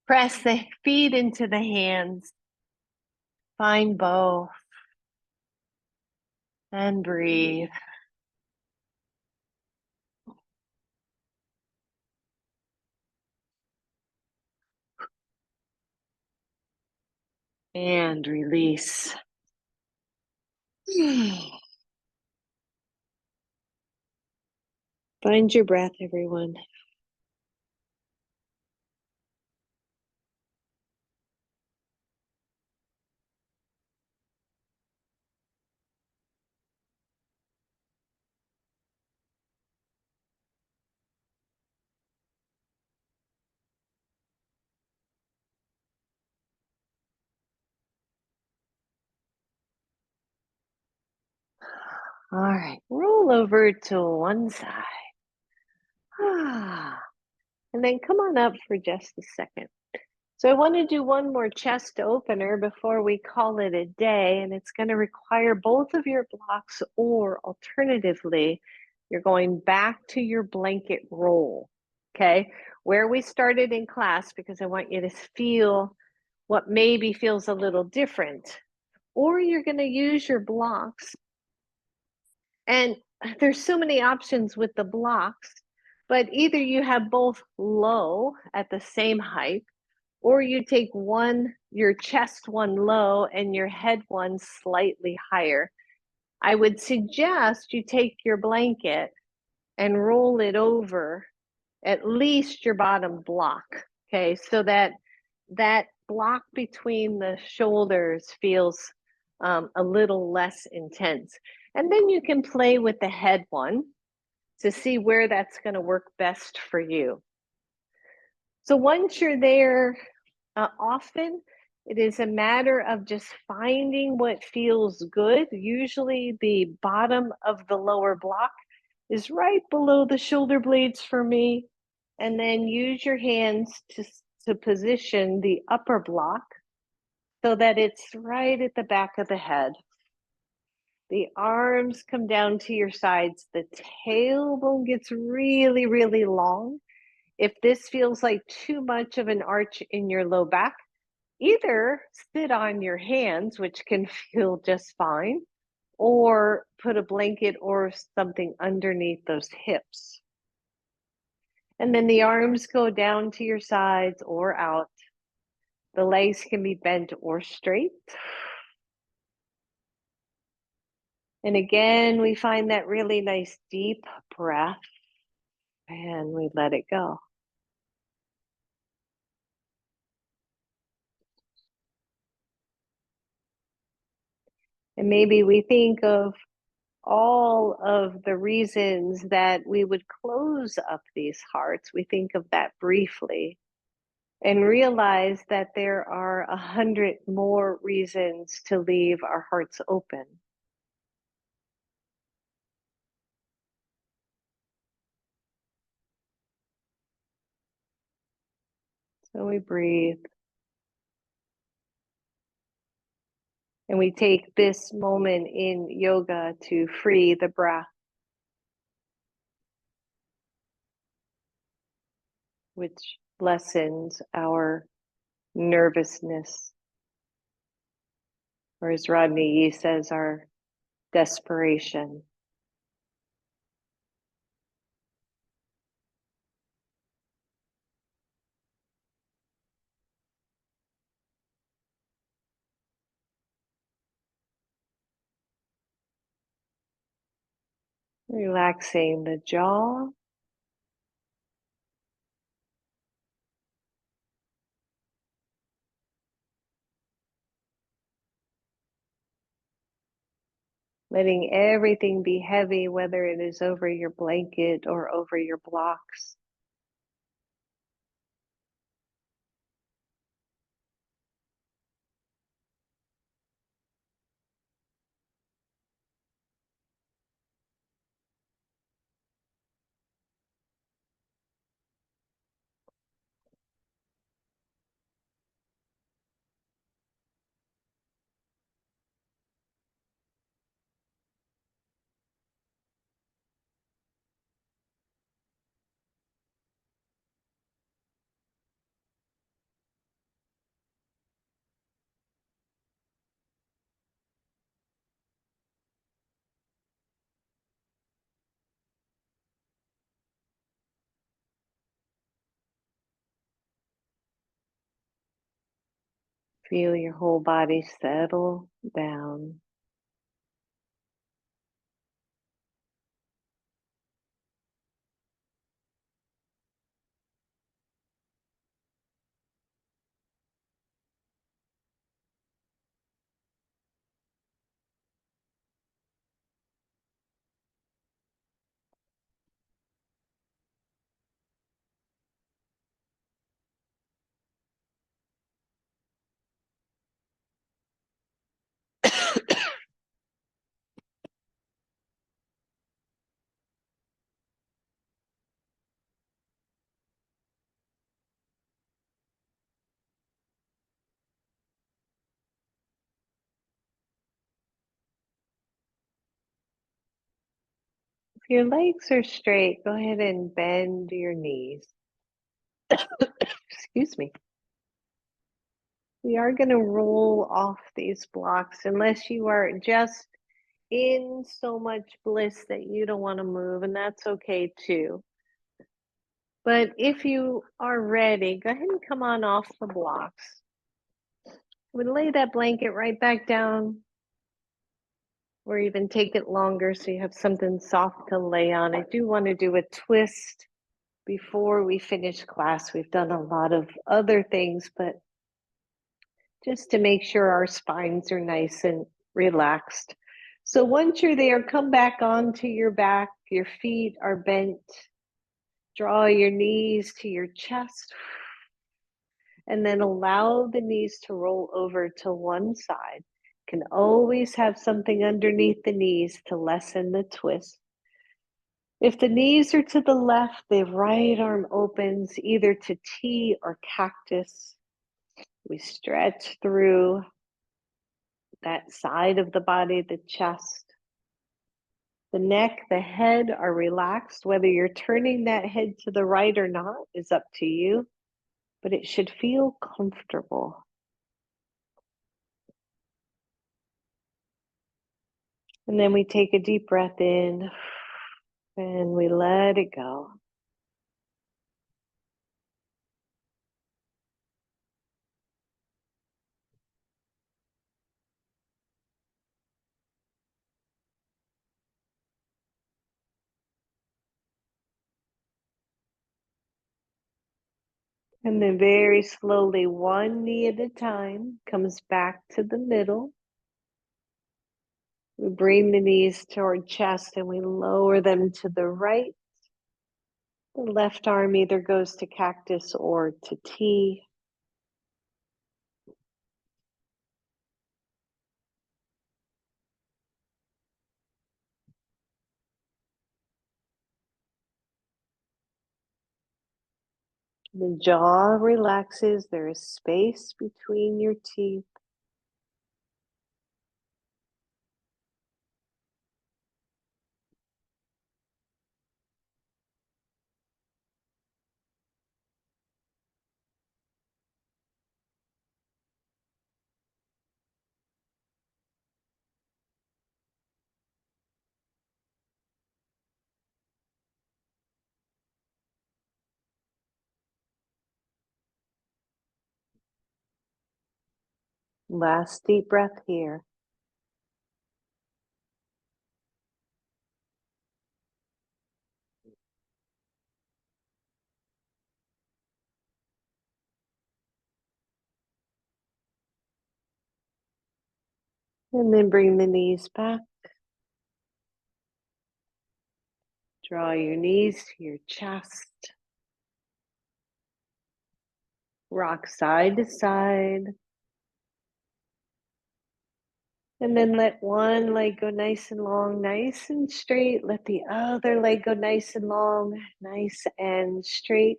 press the feet into the hands, find both, and breathe. And release. Find your breath, everyone. All right, roll over to one side. And then come on up for just a second. So I want to do one more chest opener before we call it a day, and it's going to require both of your blocks, or alternatively, you're going back to your blanket roll, okay? Where we started in class, because I want you to feel what maybe feels a little different. Or you're going to use your blocks. And there's so many options with the blocks, but either you have both low at the same height, or you take one, your chest one low and your head one slightly higher. I would suggest you take your blanket and roll it over at least your bottom block, okay? So that that block between the shoulders feels a little less intense. And then you can play with the head one to see where that's going to work best for you. So once you're there, often it is a matter of just finding what feels good. Usually the bottom of the lower block is right below the shoulder blades for me. And then use your hands to position the upper block so that it's right at the back of the head. The arms come down to your sides. The tailbone gets really, really long. If this feels like too much of an arch in your low back, either sit on your hands, which can feel just fine, or put a blanket or something underneath those hips. And then the arms go down to your sides or out. The legs can be bent or straight. And again, we find that really nice deep breath and we let it go. And maybe we think of all of the reasons that we would close up these hearts. We think of that briefly and realize that there are 100 more reasons to leave our hearts open. So we breathe. And we take this moment in yoga to free the breath, which lessens our nervousness, or as Rodney says, our desperation. Relaxing the jaw. Letting everything be heavy, whether it is over your blanket or over your blocks. Feel your whole body settle down. If your legs are straight, go ahead and bend your knees. Excuse me. We are going to roll off these blocks unless you are just in so much bliss that you don't want to move, and that's okay too. But if you are ready, go ahead and come on off the blocks. We lay that blanket right back down, or even take it longer so you have something soft to lay on. I do want to do a twist before we finish class. We've done a lot of other things, but just to make sure our spines are nice and relaxed. So once you're there, come back onto your back. Your feet are bent. Draw your knees to your chest. And then allow the knees to roll over to one side. Can always have something underneath the knees to lessen the twist. If the knees are to the left, the right arm opens either to T or cactus. We stretch through that side of the body, the chest. The neck, the head are relaxed. Whether you're turning that head to the right or not is up to you, but it should feel comfortable. And then we take a deep breath in and we let it go. And then very slowly, one knee at a time, comes back to the middle. We bring the knees toward chest and we lower them to the right. The left arm either goes to cactus or to T. The jaw relaxes. There is space between your teeth. Last deep breath here. And then bring the knees back. Draw your knees to your chest. Rock side to side. And then let one leg go nice and long, nice and straight. Let the other leg go nice and long, nice and straight.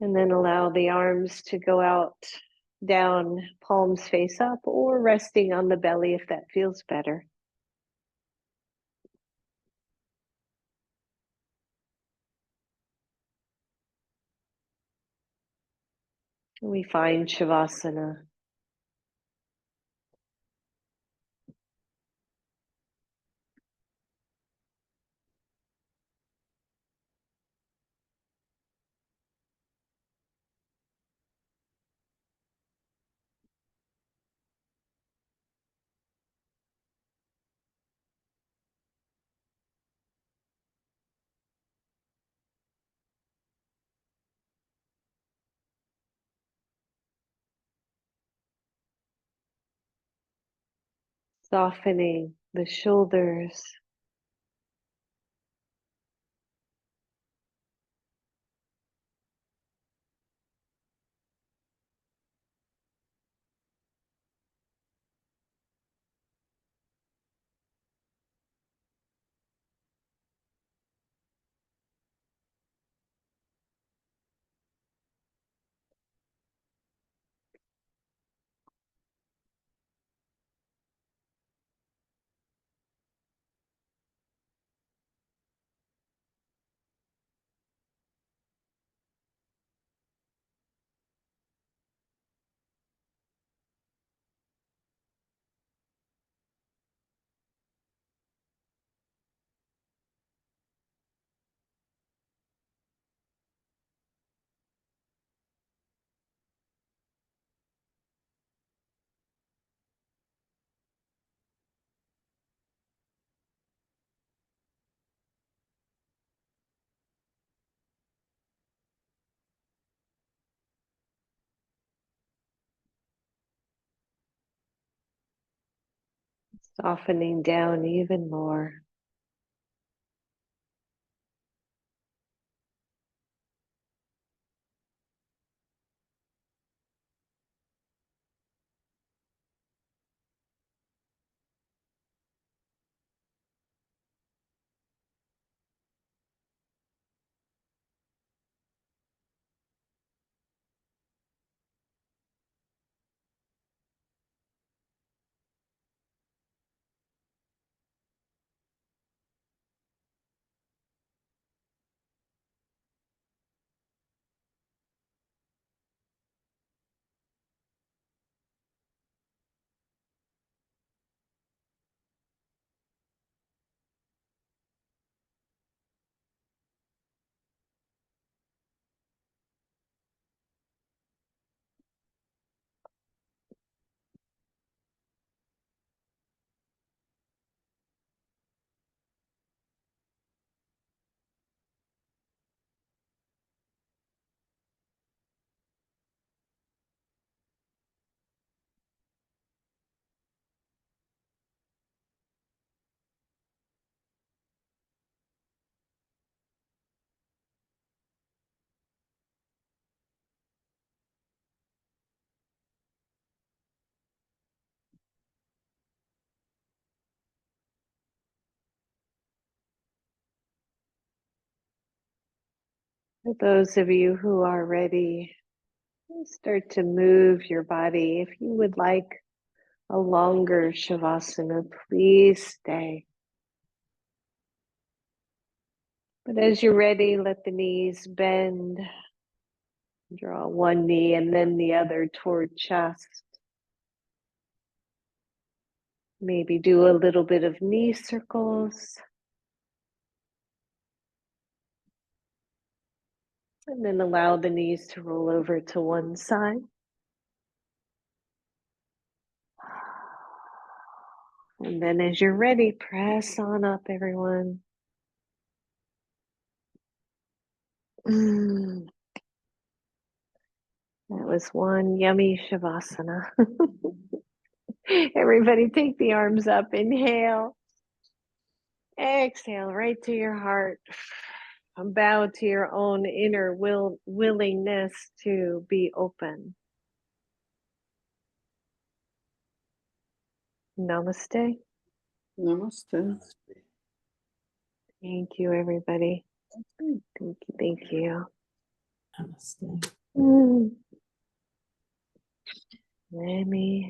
And then allow the arms to go out, down, palms face up, or resting on the belly if that feels better. We find Shavasana. Softening the shoulders. Softening down even more. For those of you who are ready, start to move your body. If you would like a longer Shavasana, please stay. But as you're ready, let the knees bend. Draw one knee and then the other toward chest. Maybe do a little bit of knee circles. And then allow the knees to roll over to one side. And then as you're ready, press on up, everyone. That was one yummy Shavasana. Everybody take the arms up. Inhale. Exhale right to your heart. Bow to your own inner willingness to be open. Namaste. Namaste. Thank you, everybody. Thank you. Thank you. Namaste. Let me